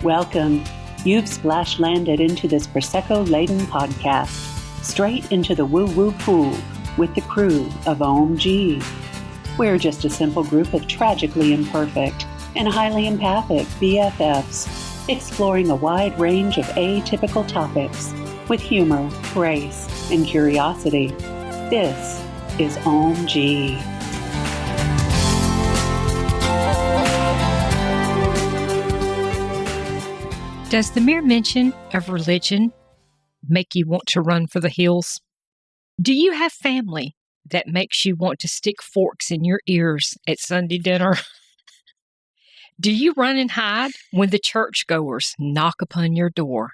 Welcome. You've splash landed into this Prosecco-laden podcast, straight into the woo-woo pool with the crew of Ohm-g. We're just a simple group of tragically imperfect and highly empathic BFFs, exploring a wide range of atypical topics with humor, grace, and curiosity. This is Ohm-g. Does the mere mention of religion make you want to run for the hills? Do you have family that makes you want to stick forks in your ears at Sunday dinner? Do you run and hide when the churchgoers knock upon your door?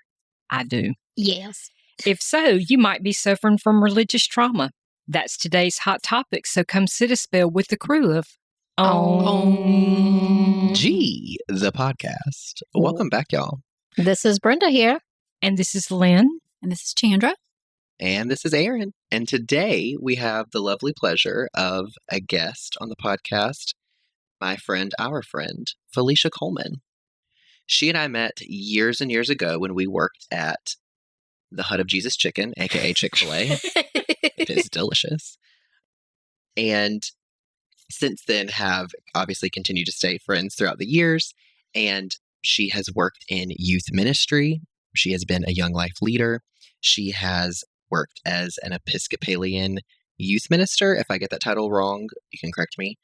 I do. Yes. If so, you might be suffering from religious trauma. That's today's hot topic, so come sit a spell with the crew of Ohm-g, the podcast. Welcome back, y'all. This is Brenda here. And this is Lynn. And this is Chandra. And this is Aaron. And today we have the lovely pleasure of a guest on the podcast, our friend, Felicia Coleman. She and I met years and years ago when we worked at the Hut of Jesus Chicken, aka Chick-fil-A. It is delicious. And since then have obviously continued to stay friends throughout the years. And she has worked in youth ministry. She has been a young life leader. She has worked as an Episcopalian youth minister. If I get that title wrong, you can correct me.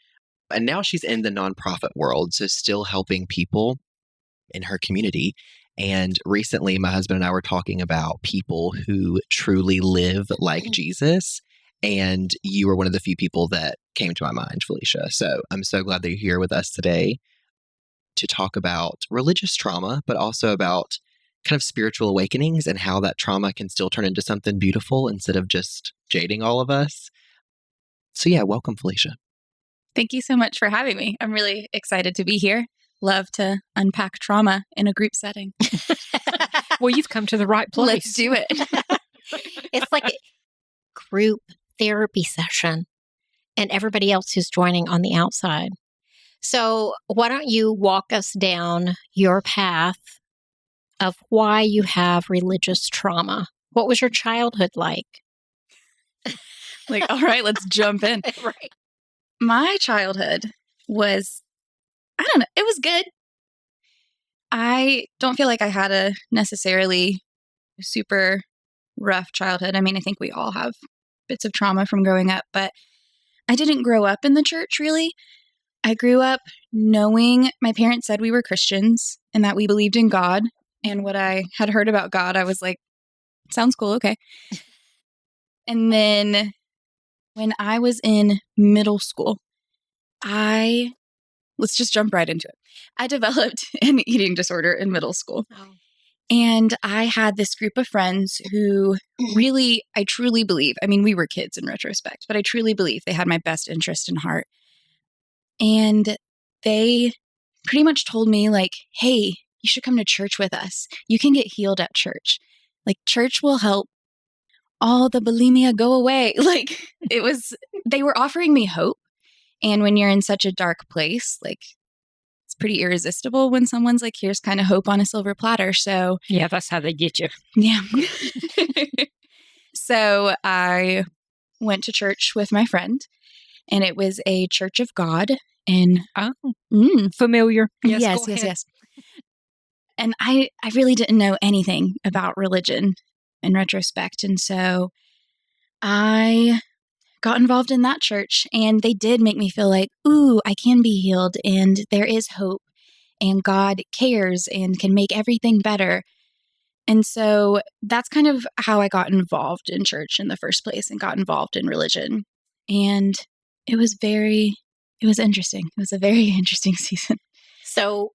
And now she's in the nonprofit world, so still helping people in her community. And recently, my husband and I were talking about people who truly live like Jesus. And you were one of the few people that came to my mind, Felicia. So I'm so glad that you're here with us today to talk about religious trauma, but also about kind of spiritual awakenings and how that trauma can still turn into something beautiful instead of just jading all of us. So yeah, welcome, Felicia. Thank you so much for having me. I'm really excited to be here. Love to unpack trauma in a group setting. Well, you've come to the right place. Let's do it. It's like a group therapy session and everybody else who's joining on the outside. So why don't you walk us down your path of why you have religious trauma? What was your childhood like? All right, let's jump in. Right. My childhood was, it was good. I don't feel like I had a necessarily super rough childhood. I mean, I think we all have bits of trauma from growing up, but I didn't grow up in the church, really. I grew up knowing my parents said we were Christians and that we believed in God. And what I had heard about God, I was like, sounds cool. Okay. And then when I was in middle school, let's just jump right into it. I developed an eating disorder in middle school. Oh. And I had this group of friends who really, I truly believe, I mean, we were kids in retrospect, but I truly believe they had my best interest in heart. And they pretty much told me hey, you should come to church with us. You can get healed at church. Church will help all the bulimia go away. They were offering me hope. And when you're in such a dark place, it's pretty irresistible when someone's like, here's kind of hope on a silver platter. So Yeah, that's how they get you. yeah. So I went to church with my friend, and it was a Church of God. And Familiar. Yes. And I really didn't know anything about religion in retrospect. And so I got involved in that church, and they did make me feel like, ooh, I can be healed, and there is hope, and God cares and can make everything better. And so that's kind of how I got involved in church in the first place and got involved in religion. And it was interesting. It was a very interesting season. So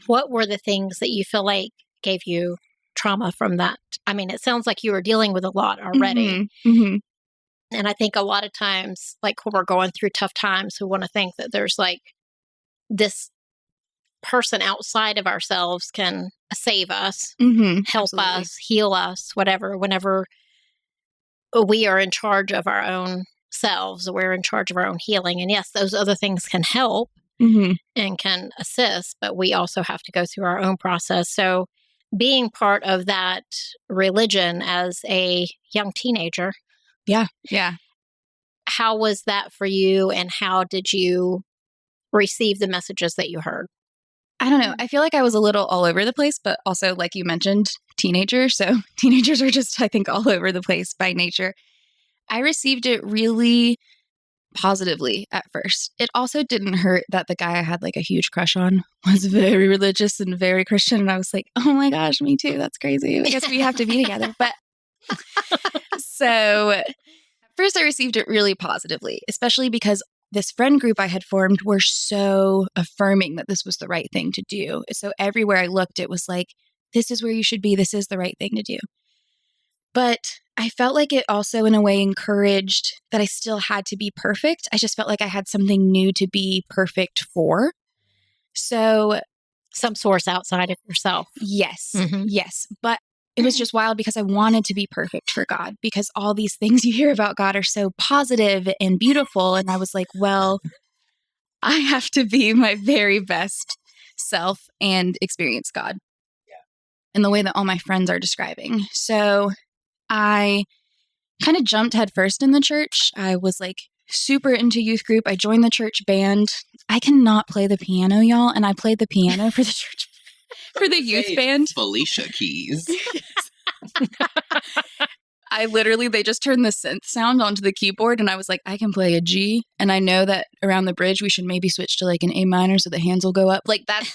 what were the things that you feel like gave you trauma from that? I mean, it sounds like you were dealing with a lot already. Mm-hmm. And I think a lot of times, when we're going through tough times, we want to think that there's this person outside of ourselves can save us, help Absolutely. us, heal us, whatever, whenever we are in charge of our own selves, we're in charge of our own healing. And yes, those other things can help, and can assist, but we also have to go through our own process. So being part of that religion as a young teenager, Yeah. how was that for you, and how did you receive the messages that you heard? I don't know. I feel like I was a little all over the place, but also, like you mentioned, teenager. So teenagers are just, I think, all over the place by nature. I received it really positively at first. It also didn't hurt that the guy I had like a huge crush on was very religious and very Christian. And I was like, oh my gosh, me too. That's crazy. I guess we have to be together. But so at first I received it really positively, especially because this friend group I had formed were so affirming that this was the right thing to do. So everywhere I looked, it was like, this is where you should be. This is the right thing to do. But I felt like it also, in a way, encouraged that I still had to be perfect. I just felt like I had something new to be perfect for. So, Some source outside of yourself. yes, Mhm. yes. But it was just wild because I wanted to be perfect for God, because all these things you hear about God are so positive and beautiful. And I was like, well, I have to be my very best self and experience God in the way that all my friends are describing. So I kind of jumped headfirst in the church. I was like super into youth group. I joined the church band. I cannot play the piano, y'all. And I played the piano for the church, for the youth band. Felicia keys. I literally, they just turned the synth sound onto the keyboard and I was like, I can play a G. And I know that around the bridge, we should maybe switch to like an A minor so the hands will go up. Like that's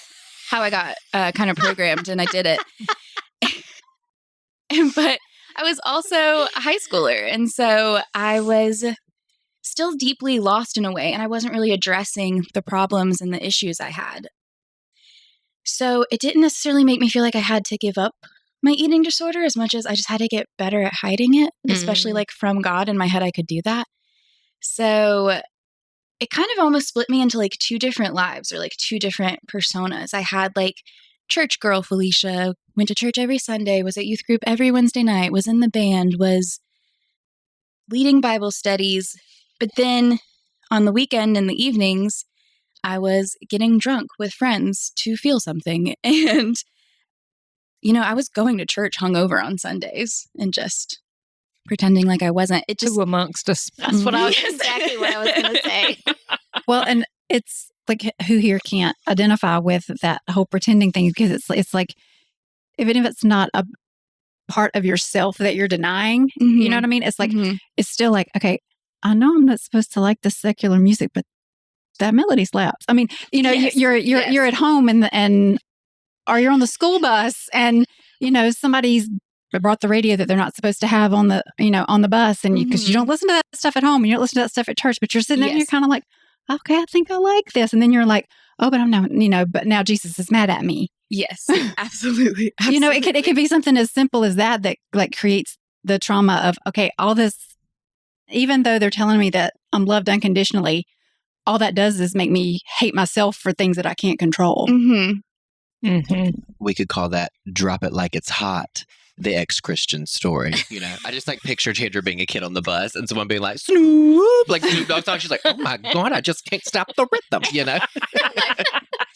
how I got kind of programmed, and I did it. But I was also a high schooler. And so I was still deeply lost in a way. And I wasn't really addressing the problems and the issues I had. So it didn't necessarily make me feel like I had to give up my eating disorder as much as I just had to get better at hiding it, especially like from God. In my head, I could do that. So it kind of almost split me into like two different lives, or like two different personas. I had like church girl Felicia, went to church every Sunday, was at youth group every Wednesday night, was in the band, was leading Bible studies. But then on the weekend and the evenings, I was getting drunk with friends to feel something. And, I was going to church hungover on Sundays and just pretending like I wasn't. It just, Who amongst us? That's what I was exactly what I was going to say. Well, and it's like, who here can't identify with that whole pretending thing? Because it's like, even if it's not a part of yourself that you're denying, you know what I mean? It's like, it's still like, okay, I know I'm not supposed to like the secular music, but that melody slaps. I mean, Yes. you're at home and or you're on the school bus and, somebody's brought the radio that they're not supposed to have on the, on the bus. And because you don't listen to that stuff at home and you don't listen to that stuff at church, but you're sitting there and you're kind of like, okay, I think I like this. And then you're like, oh, but I'm not, but now Jesus is mad at me. yes, absolutely. It could be something as simple as that like creates the trauma of, okay, all this, even though they're telling me that I'm loved unconditionally, all that does is make me hate myself for things that I can't control. We could call that drop it like it's hot, the ex-Christian story. I just like picture Chandra being a kid on the bus and someone being like, Snoop, like Snoop Dogg song. She's like, oh my God, I just can't stop the rhythm,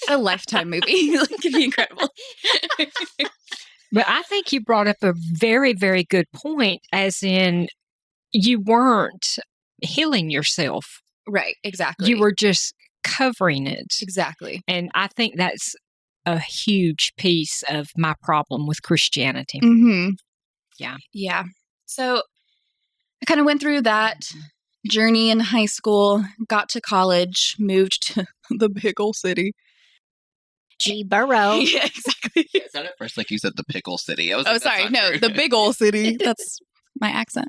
A Lifetime movie. It'd be incredible. But I think you brought up a very, very good point, as in you weren't healing yourself. Right, exactly. You were just covering it. Exactly. And I think that's a huge piece of my problem with Christianity. Yeah. So I kind of went through that journey in high school, got to college, moved to the big old city. G. Burrow. Yeah, exactly. It sounded at first like you said the pickle city. I was like, Sorry. that's No, not true. the big old city. That's my accent.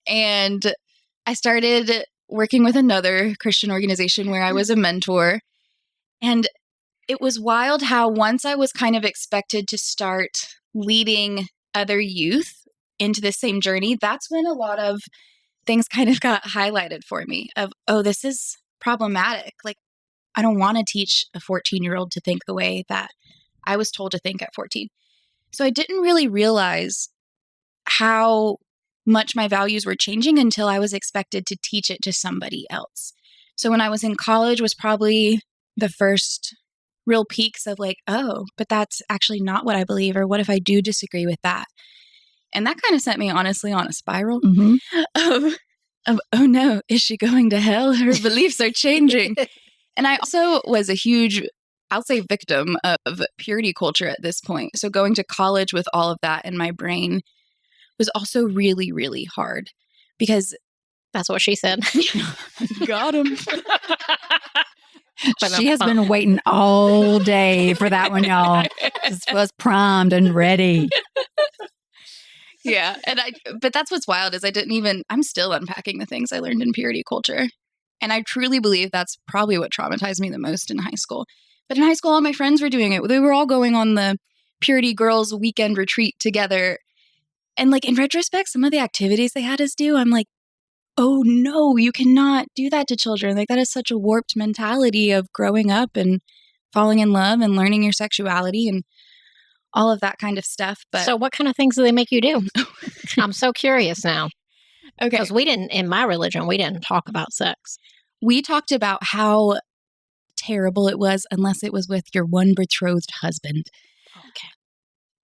And I started working with another Christian organization where I was a mentor. And it was wild how once I was kind of expected to start leading other youth into the same journey, that's when a lot of things kind of got highlighted for me of, oh, this is problematic. Like, I don't want to teach a 14-year-old to think the way that I was told to think at 14. So I didn't really realize how much my values were changing until I was expected to teach it to somebody else. So when I was in college was probably the first real peaks of like, oh, but that's actually not what I believe, or what if I do disagree with that? And that kind of sent me honestly on a spiral of, oh no, is she going to hell? Her beliefs are changing. And I also was a huge, I'll say, victim of purity culture at this point. So going to college with all of that in my brain was also really, really hard because That's what she said. got him. She has been waiting all day for that one, y'all. This was primed and ready. Yeah. But that's what's wild is I'm still unpacking the things I learned in purity culture. And I truly believe that's probably what traumatized me the most in high school. But in high school, all my friends were doing it. They were all going on the Purity Girls weekend retreat together. And like in retrospect, some of the activities they had us do, I'm like, oh no, you cannot do that to children. Like that is such a warped mentality of growing up and falling in love and learning your sexuality and all of that kind of stuff. But So what kind of things do they make you do? I'm so curious now. okay, Because in my religion, we didn't talk about sex. we talked about how terrible it was unless it was with your one betrothed husband. Okay.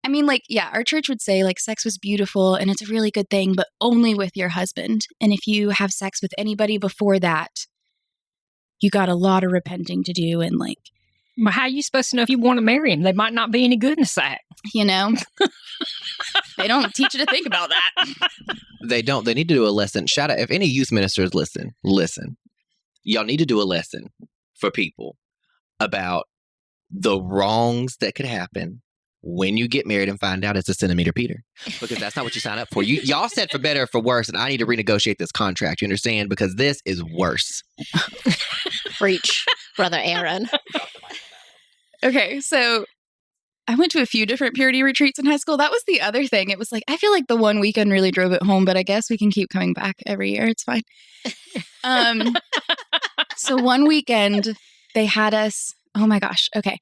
I mean, like, yeah, our church would say like sex was beautiful and it's a really good thing, but only with your husband. And if you have sex with anybody before that, you got a lot of repenting to do. And like, Well, how are you supposed to know if you want to marry him? They might not be any good in the sack. you know, they don't teach you to think about that. They don't. They need to do a lesson. Shout out if any youth ministers listen. Y'all need to do a lesson for people about the wrongs that could happen when you get married and find out it's a centimeter Peter, because that's not what you sign up for. Y'all said for better or for worse, and I need to renegotiate this contract. You understand? Because this is worse. Preach, Brother Aaron. Okay, so I went to a few different purity retreats in high school. That was the other thing. It was like, I feel like the one weekend really drove it home, but I guess we can keep coming back every year. It's fine. So one weekend they had us, oh my gosh. Okay.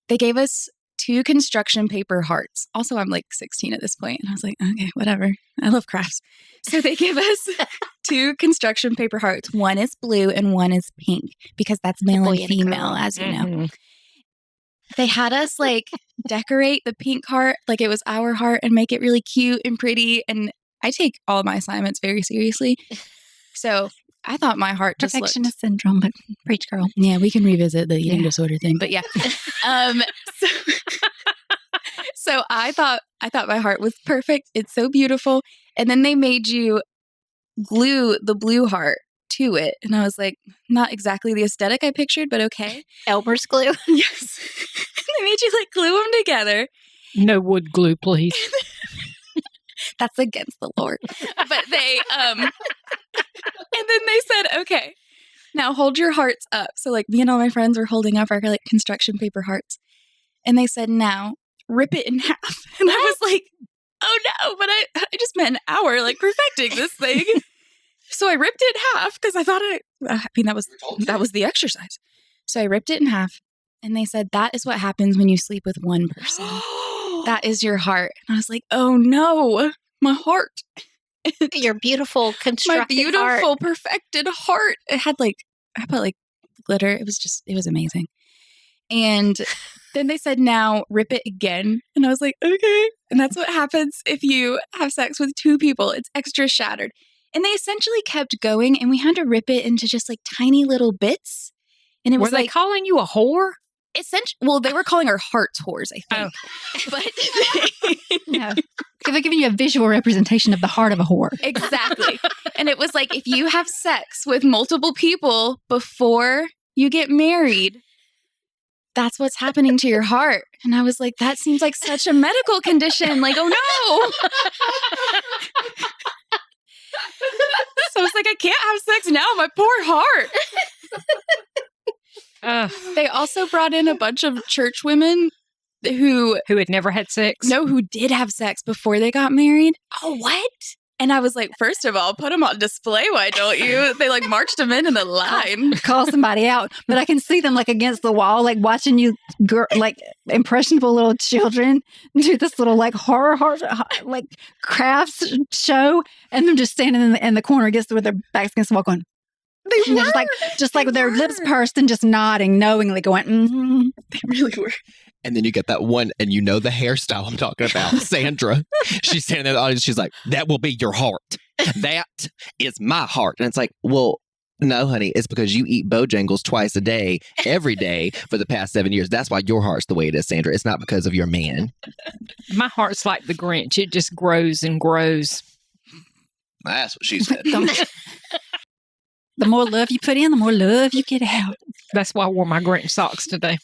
They gave us 2 construction paper hearts. Also, I'm like 16 at this point, and I was like, okay, whatever. I love crafts. So they give us 2 construction paper hearts. One is blue and one is pink because that's male Boy and and a female, girl. as you know. Mhm. They had us like decorate the pink heart like it was our heart and make it really cute and pretty. And I take all of my assignments very seriously. So I thought my heart just looked... Perfectionist syndrome, but preach, girl. Yeah, we can revisit the eating disorder thing. But yeah. So I thought my heart was perfect. It's so beautiful. And then they made you glue the blue heart to it. And I was like, not exactly the aesthetic I pictured, but okay. Elmer's glue. Yes. They made you like glue them together. No wood glue, please. That's against the Lord. But they, and then they said, okay, now hold your hearts up. So like me and all my friends were holding up our like construction paper hearts. And they said, now rip it in half. And I was like, oh no, but I just spent an hour like perfecting this thing. So I ripped it in half because I thought that was the exercise. So I ripped it in half. And they said, that is what happens when you sleep with one person. That is your heart. And I was like, oh no, my heart. Your beautiful constructed My beautiful, heart. perfected heart. It had like, I put like glitter. It was amazing. And then they said, now rip it again. And I was like, okay. And that's what happens if you have sex with 2 people. It's extra shattered. And they essentially kept going, and we had to rip it into just like tiny little bits. And it Were was they like, calling you a whore? well, they were calling our hearts whores, I think. But No. They're giving you a visual representation of the heart of a whore. exactly. And it was like, if you have sex with multiple people before you get married, that's what's happening to your heart. And I was like, that seems like such a medical condition. Like, oh no. So I was like, I can't have sex now. My poor heart. They also brought in a bunch of church women who had never had sex? No, who did have sex before they got married. Oh, what? And I was like, first of all, put them on display. Why don't you? They like marched them in a line. Call somebody out. But I can see them like against the wall, like watching you, like impressionable little children do this little like horror like crafts show. And them just standing in the corner with their backs against the wall going, They You know, were. just like with their lips were. pursed and just nodding, knowingly going, mm-hmm. They really were. And then you get that one, and you know the hairstyle I'm talking about. Sandra. She's standing there in the audience. She's like, that will be your heart. That is my heart. And it's like, well, no, honey. It's because you eat Bojangles twice a day, every day for the past 7 years. That's why your heart's the way it is, Sandra. It's not because of your man. My heart's like the Grinch. It just grows and grows. That's what she said. The more love you put in, the more love you get out. That's why I wore my Grinch socks today.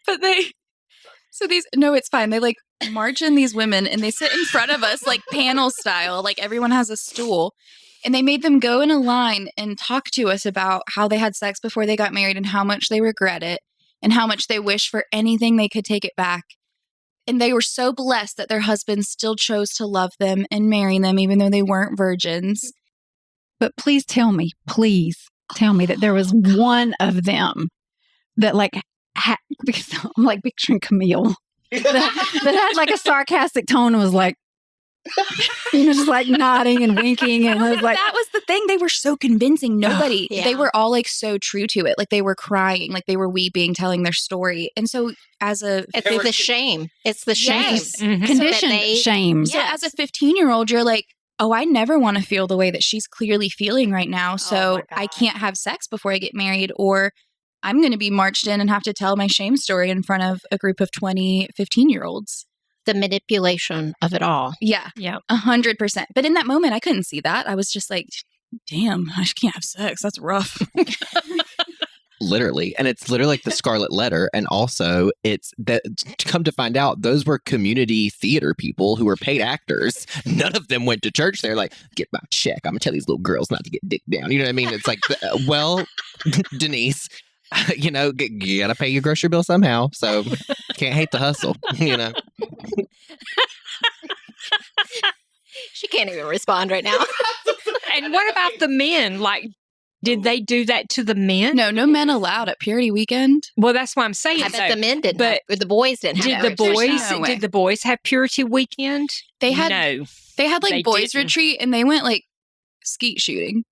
But it's fine. They like march in these women and they sit in front of us like panel style, like everyone has a stool. And they made them go in a line and talk to us about how they had sex before they got married and how much they regret it and how much they wish for anything they could take it back. And they were so blessed that their husbands still chose to love them and marry them even though they weren't virgins. But please tell me that there was one of them that like, because I'm like picturing Camille that had like a sarcastic tone and was like, just like nodding and winking. And I was like, that was the thing. They were so convincing. Nobody, Yeah. they were all like so true to it. Like they were crying, like they were weeping, telling their story. And so It's the shame. It's the shame. Yes. Mhm. conditioned they- shame. So as a 15-year-old, you're like, oh, I never want to feel the way that she's clearly feeling right now. So my I God. can't have sex before I get married, or I'm going to be marched in and have to tell my shame story in front of a group of 20, 15-year-olds. The manipulation of it all. Yeah, Yeah. 100%. But in that moment, I couldn't see that. I was just like, damn, I can't have sex. That's rough. Literally. And it's literally like the Scarlet Letter. And also, it's that come to find out, those were community theater people who were paid actors. None of them went to church. They're like, get my check. I'm going to tell these little girls not to get dick down. You know what I mean? It's like, well, Denise, you got to pay your grocery bill somehow. So can't hate the hustle, She can't even respond right now. And what about the men? Like, did they do that to the men? No men allowed at Purity Weekend. Well, that's what I'm saying. I bet though. the men didn't. but But the boys didn't Did have the that boys? restriction. No way. Did the boys have Purity Weekend? They had no. They had like They boys didn't. retreat and they went like skeet shooting.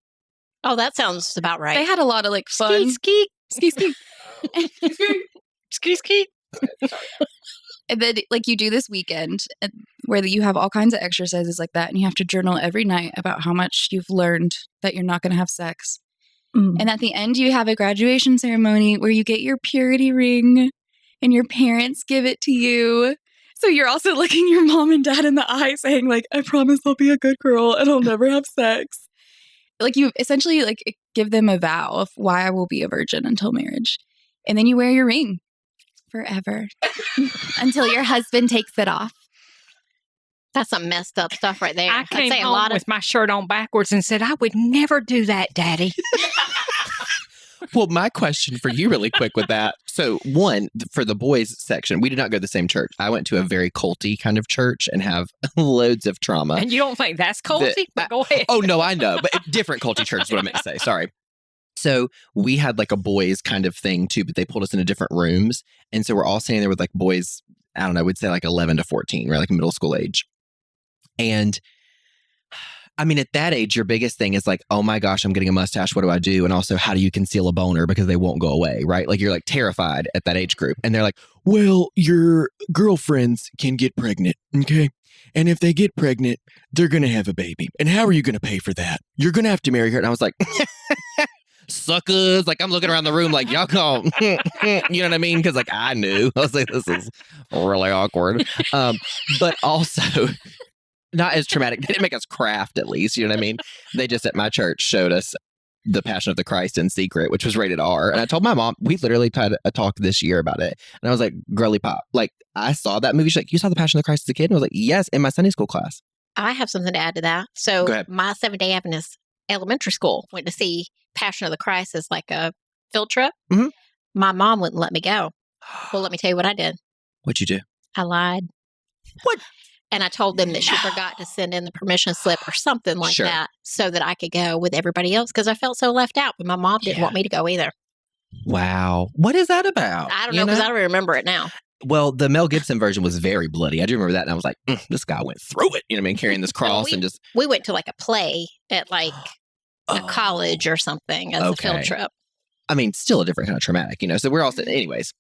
Oh, that sounds about right. They had a lot of like fun. Skeet, Ski, ski. skeet, skeet. And then like you do this weekend where you have all kinds of exercises like that and you have to journal every night about how much you've learned that you're not going to have sex. Mm. And at the end you have a graduation ceremony where you get your purity ring and your parents give it to you. So you're also looking your mom and dad in the eye saying like, I promise I'll be a good girl and I'll never have sex. Like you essentially like give them a vow of why I will be a virgin until marriage. And then you wear your ring forever until your husband takes it off. That's some messed up stuff right there. I I'd came say a home lot of with my shirt on backwards and said, I would never do that, Daddy. Well, my question for you really quick with that. So one, for the boys section, we did not go to the same church. I went to a very culty kind of church and have loads of trauma. And you don't think that's culty? But go ahead. Oh, no, I know. But different culty church is what I meant to say. Sorry. So we had like a boys kind of thing too, but they pulled us into different rooms. And so we're all sitting there with like boys, I don't know, we'd say like 11 to 14, right? Like middle school age. And I mean, at that age, your biggest thing is like, oh my gosh, I'm getting a mustache. What do I do? And also, how do you conceal a boner because they won't go away, right? Like you're like terrified at that age group. And they're like, well, your girlfriends can get pregnant, okay? And if they get pregnant, they're going to have a baby. And how are you going to pay for that? You're going to have to marry her. And I was like, suckers. Like I'm looking around the room like, y'all go, you know what I mean? Because like I knew. I was like, this is really awkward. But also... not as traumatic. They didn't make us craft, at least. You know what I mean? They just, at my church, showed us The Passion of the Christ in secret, which was rated R. And I told my mom, we literally had a talk this year about it. And I was like, girly pop. Like, I saw that movie. She's like, you saw The Passion of the Christ as a kid? And I was like, yes, in my Sunday school class. I have something to add to that. Go So ahead. my Seventh-day Adventist elementary school went to see Passion of the Christ as like a field trip. Mhm. My mom wouldn't let me go. Well, let me tell you what I did. What'd you do? I lied. What? And I told them that she forgot to send in the permission slip or something like Sure. that so that I could go with everybody else because I felt so left out. But my mom didn't want me to go either. Wow. What is that about? I don't know because I don't remember it now. Well, the Mel Gibson version was very bloody. I do remember that. And I was like, this guy went through it. You know what I mean? Carrying this cross and just, We went to like a play at like college or something as a field trip. I mean, still a different kind of traumatic, so we're all, anyways.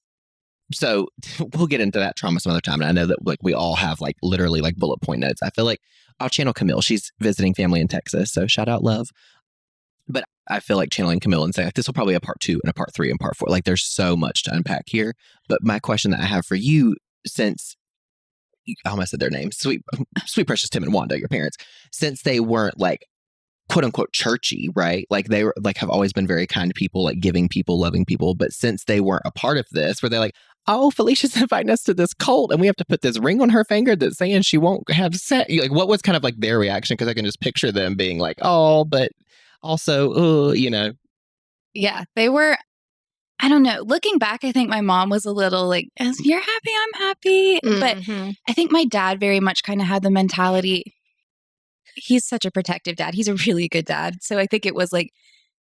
So we'll get into that trauma some other time. And I know that like we all have like literally like bullet point notes. I feel like I'll channel Camille. She's visiting family in Texas. So shout out, love. But I feel like channeling Camille and saying like, this will probably be a part 2 and a part 3 and part 4. Like there's so much to unpack here. But my question that I have for you, since I almost said their names, sweet precious Tim and Wanda, your parents, since they weren't like quote unquote churchy, right? Like they were like have always been very kind people, like giving people, loving people. But since they weren't a part of this, where they're like, oh, Felicia's inviting us to this cult and we have to put this ring on her finger that's saying she won't have sex. Like what was kind of like their reaction? Because I can just picture them being like, oh, but also, Yeah, they were, I don't know. Looking back, I think my mom was a little like, if you're happy, I'm happy. But I think my dad very much kind of had the mentality. He's such a protective dad. He's a really good dad. So I think it was like,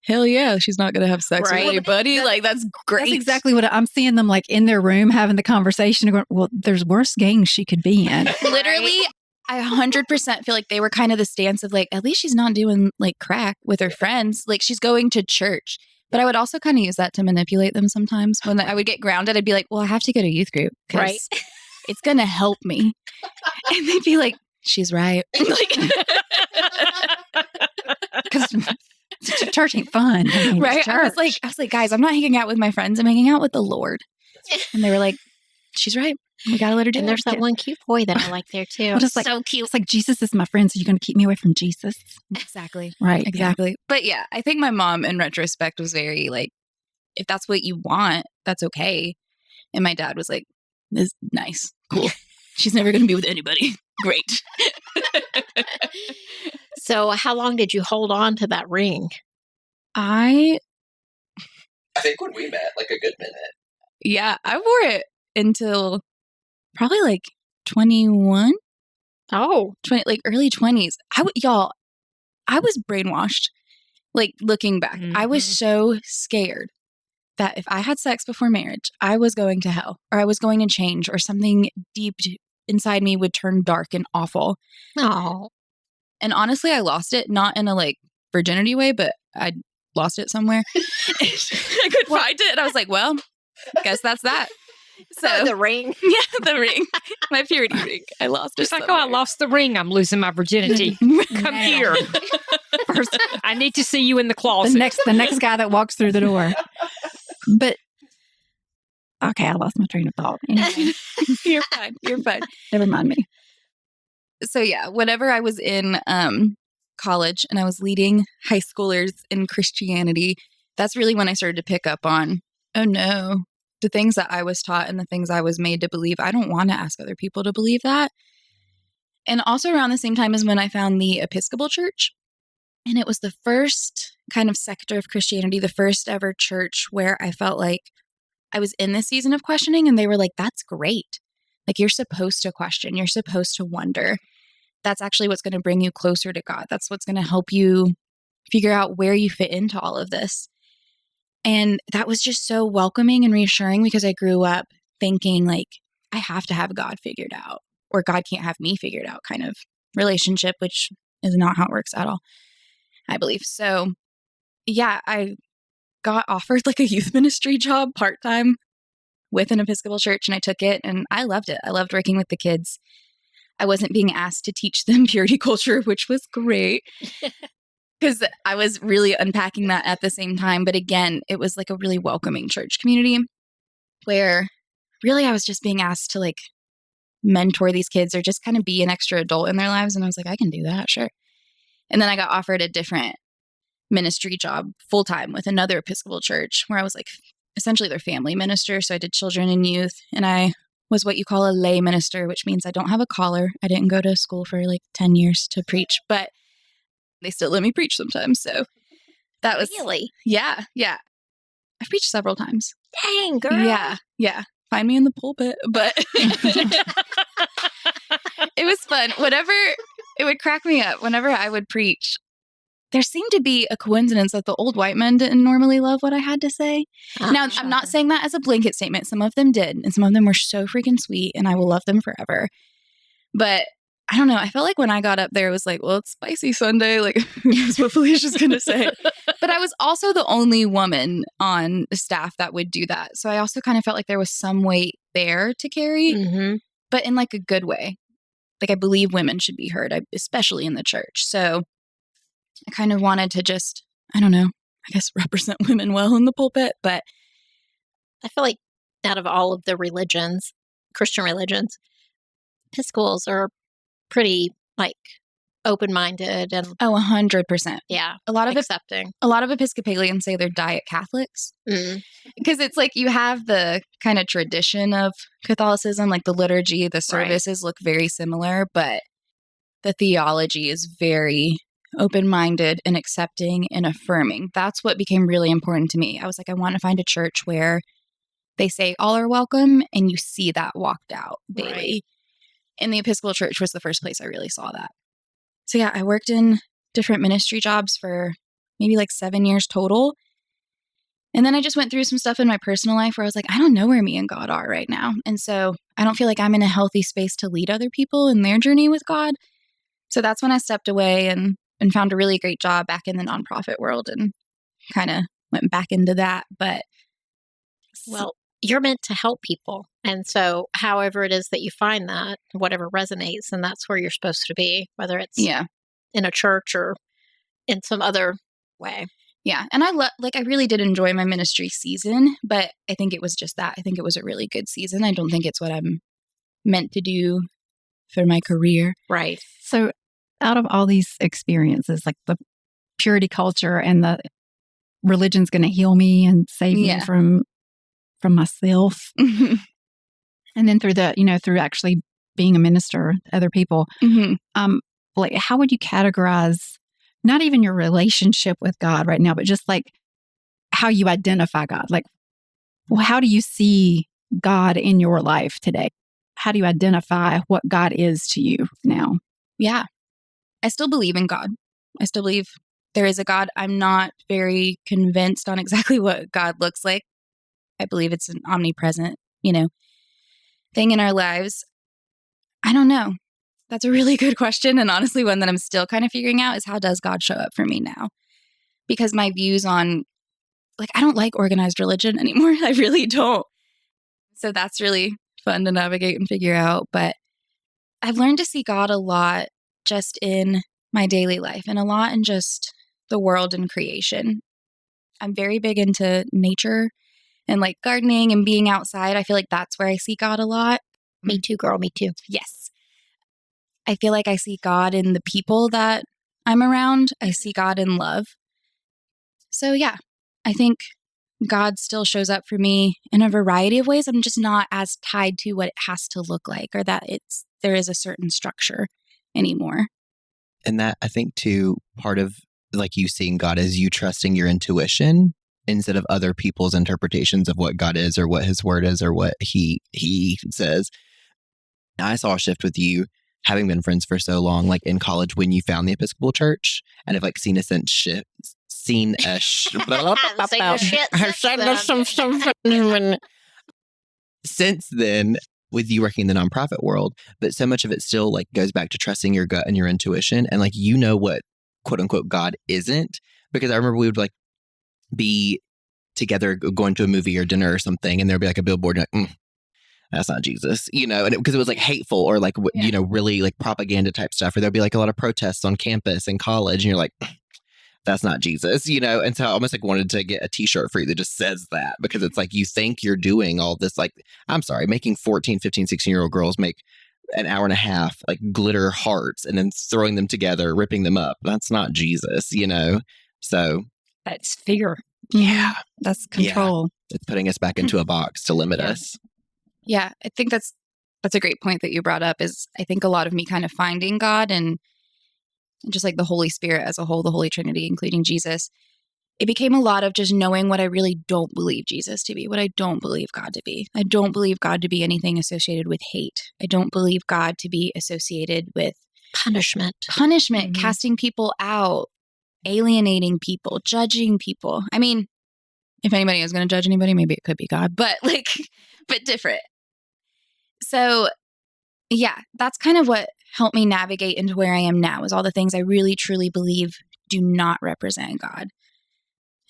hell yeah, she's not going to have sex with anybody. Like, that's great. That's exactly what I'm seeing them like in their room having the conversation. Going, well, there's worse gangs she could be in. Literally, I 100% feel like they were kind of the stance of like, at least she's not doing like crack with her friends. Like she's going to church. But I would also kind of use that to manipulate them sometimes. When I would get grounded, I'd be like, well, I have to go to youth group because it's going to help me. And they'd be like, she's right. Because church ain't fun. I mean, right? I was like, guys, I'm not hanging out with my friends. I'm hanging out with the Lord. And they were like, she's right. We got to let her do it. And there's that one cute boy that I like there too. Well, just like, so cute. It's like, Jesus is my friend, so you're going to keep me away from Jesus? Exactly. Right. Exactly. Yeah. But yeah, I think my mom in retrospect was very like, if that's what you want, that's okay. And my dad was like, this is nice. Cool. She's never going to be with anybody. Great. So how long did you hold on to that ring? I think when we met, like a good minute. Yeah, I wore it until probably like 21. Oh, 20, like early 20s. I was brainwashed. Like looking back, I was so scared that if I had sex before marriage, I was going to hell or I was going to change or something deep inside me would turn dark and awful. Oh. And honestly, I lost it, not in a like virginity way, but I lost it somewhere. I couldn't find it. And I was like, well, guess that's that. So the ring. Yeah, the ring. My purity ring. I lost it. It's like, oh, I lost the ring. I'm losing my virginity. Come here. First, I need to see you in the closet. The next guy that walks through the door. But okay, I lost my train of thought. Anyway. You're fine. You're fine. Never mind me. So yeah, whenever I was in college and I was leading high schoolers in Christianity, that's really when I started to pick up on, oh no, the things that I was taught and the things I was made to believe. I don't want to ask other people to believe that. And also around the same time as when I found the Episcopal Church. And it was the first kind of sector of Christianity, the first ever church where I felt like I was in this season of questioning and they were like, that's great. Like you're supposed to question, you're supposed to wonder. That's actually what's going to bring you closer to God. That's what's going to help you figure out where you fit into all of this. And that was just so welcoming and reassuring because I grew up thinking like, I have to have God figured out or God can't have me figured out kind of relationship, which is not how it works at all, I believe. So yeah, I got offered like a youth ministry job part-time with an Episcopal church and I took it and I loved it. I loved working with the kids. I wasn't being asked to teach them purity culture, which was great because I was really unpacking that at the same time. But again, it was like a really welcoming church community where really I was just being asked to like mentor these kids or just kind of be an extra adult in their lives. And I was like, I can do that. Sure. And then I got offered a different ministry job full-time with another Episcopal church where I was like essentially their family minister. So I did children and youth and I was what you call a lay minister, which means I don't have a collar. I didn't go to school for like 10 years to preach, but they still let me preach sometimes. So that was really, yeah. I've preached several times. Dang, girl. Yeah. Find me in the pulpit, but it was fun. Whenever it would crack me up, whenever I would preach, there seemed to be a coincidence that the old white men didn't normally love what I had to say. Now, I'm not saying that as a blanket statement. Some of them did, and some of them were so freaking sweet, and I will love them forever. But I don't know. I felt like when I got up there, it was like, well, it's spicy Sunday. Like, that's what Felicia's going to say. But I was also the only woman on the staff that would do that. So I also kind of felt like there was some weight there to carry, but in like a good way. Like, I believe women should be heard, especially in the church. So I kind of wanted to just, I don't know, I guess represent women well in the pulpit. But I feel like out of all of the religions, Christian religions, Episcopals are pretty like open-minded and 100%. yeah, A lot of accepting. A lot of Episcopalians say they're diet Catholics because it's like you have the kind of tradition of Catholicism, like the liturgy, the services look very similar, but the theology is very open-minded and accepting and affirming. That's what became really important to me. I was like, I want to find a church where they say all are welcome and you see that walked out daily. Right. And the Episcopal Church was the first place I really saw that. So yeah, I worked in different ministry jobs for maybe like 7 years total. And then I just went through some stuff in my personal life where I was like, I don't know where me and God are right now. And so I don't feel like I'm in a healthy space to lead other people in their journey with God. So that's when I stepped away and found a really great job back in the nonprofit world and kind of went back into that. But well, you're meant to help people. And so however it is that you find that, whatever resonates, and that's where you're supposed to be, whether it's in a church or in some other way. Yeah. And I really did enjoy my ministry season, but I think it was just that. I think it was a really good season. I don't think it's what I'm meant to do for my career. Right. So out of all these experiences, like the purity culture and the religion's going to heal me and save me from myself. And then through through actually being a minister to other people, like how would you categorize not even your relationship with God right now, but just like how you identify God? Like, well, how do you see God in your life today? How do you identify what God is to you now? Yeah. I still believe in God. I still believe there is a God. I'm not very convinced on exactly what God looks like. I believe it's an omnipresent, thing in our lives. I don't know. That's a really good question. And honestly, one that I'm still kind of figuring out is how does God show up for me now? Because my views on, I don't like organized religion anymore. I really don't. So that's really fun to navigate and figure out. But I've learned to see God a lot just in my daily life and a lot in just the world and creation. I'm very big into nature and gardening and being outside. I feel like that's where I see God a lot. Me too, girl. Me too. Yes. I feel like I see God in the people that I'm around. I see God in love. So yeah, I think God still shows up for me in a variety of ways. I'm just not as tied to what it has to look like or that there is a certain structure anymore. And that, I think, too, part of you seeing God is you trusting your intuition instead of other people's interpretations of what God is or what his word is or what he says. I saw a shift with you having been friends for so long, in college when you found the Episcopal Church, and have seen a shift. Since then, with you working in the nonprofit world, but so much of it still goes back to trusting your gut and your intuition, and what quote unquote God isn't. Because I remember we would be together going to a movie or dinner or something, and there'd be a billboard, and that's not Jesus, and because it was hateful or really propaganda type stuff, or there'd be a lot of protests on campus and college, and you're that's not Jesus, and so I almost wanted to get a t-shirt for you that just says that, because it's you think you're doing all this, I'm sorry, making 14, 15, 16-year-old girls make an hour and a half glitter hearts and then throwing them together, ripping them up. That's not Jesus, so that's fear. Yeah. That's control. Yeah. It's putting us back into a box to limit us. Yeah, I think that's a great point that you brought up. Is I think a lot of me kind of finding God and just the Holy Spirit as a whole, the Holy Trinity, including Jesus, it became a lot of just knowing what I really don't believe Jesus to be, what I don't believe God to be. I don't believe God to be anything associated with hate. I don't believe God to be associated with punishment, casting people out, alienating people, judging people. I mean, if anybody is going to judge anybody, maybe it could be God, but but different. So yeah, that's kind of what helped me navigate into where I am now is all the things I really, truly believe do not represent God.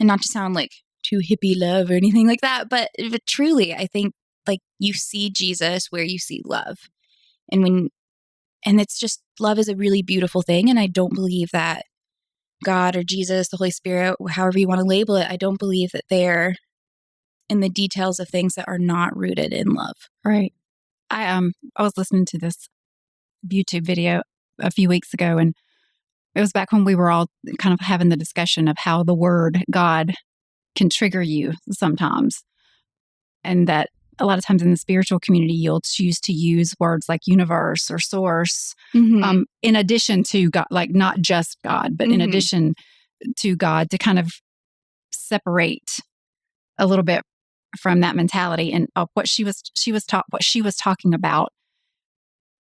And not to sound like too hippie love or anything like that, but truly, I think like you see Jesus where you see love. And it's just, love is a really beautiful thing. And I don't believe that God or Jesus, the Holy Spirit, however you want to label it, I don't believe that they're in the details of things that are not rooted in love. Right. I was listening to this YouTube video a few weeks ago, and it was back when we were all kind of having the discussion of how the word God can trigger you sometimes. And that a lot of times in the spiritual community, you'll choose to use words like universe or source, in addition to God, like not just God, but in addition to God, to kind of separate a little bit from that mentality. And what she was talking about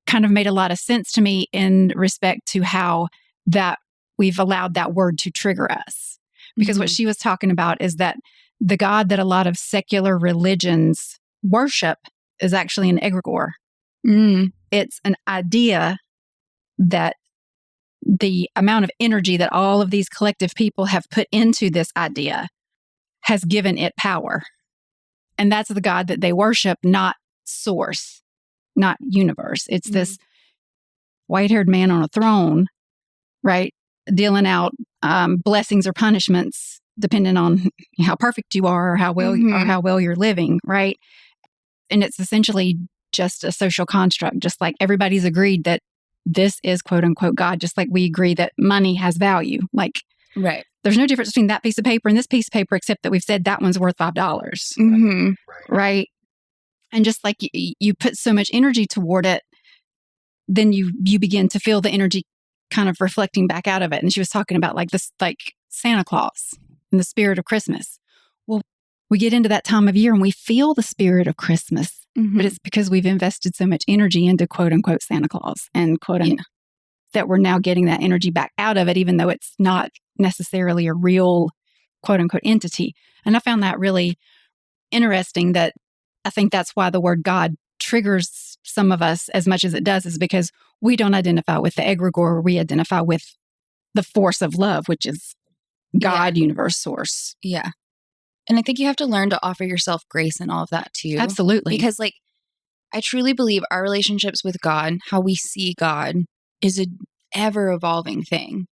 kind of made a lot of sense to me in respect to how that we've allowed that word to trigger us. Because what she was talking about is that the God that a lot of secular religions worship is actually an egregore. It's an idea that the amount of energy that all of these collective people have put into this idea has given it power. And that's the God that they worship, not source, not universe. It's this white-haired man on a throne, right? Dealing out blessings or punishments depending on how perfect you are or how well you're living, right? And it's essentially just a social construct, just like everybody's agreed that this is quote unquote God, just like we agree that money has value. Like, right. There's no difference between that piece of paper and this piece of paper, except that we've said that one's worth $5. Right. And just like you put so much energy toward it, then you begin to feel the energy kind of reflecting back out of it. And she was talking about like this, like Santa Claus and the spirit of Christmas. Well, we get into that time of year and we feel the spirit of Christmas, but it's because we've invested so much energy into quote unquote Santa Claus and quote unquote that we're now getting that energy back out of it, even though it's not necessarily a real quote unquote entity. And I found that really interesting, that I think that's why the word God triggers some of us as much as it does, is because we don't identify with the egregore. We identify with the force of love, which is God, universe, source. Yeah. And I think you have to learn to offer yourself grace in all of that too. Absolutely. Because like, I truly believe our relationships with God, how we see God, is an ever evolving thing.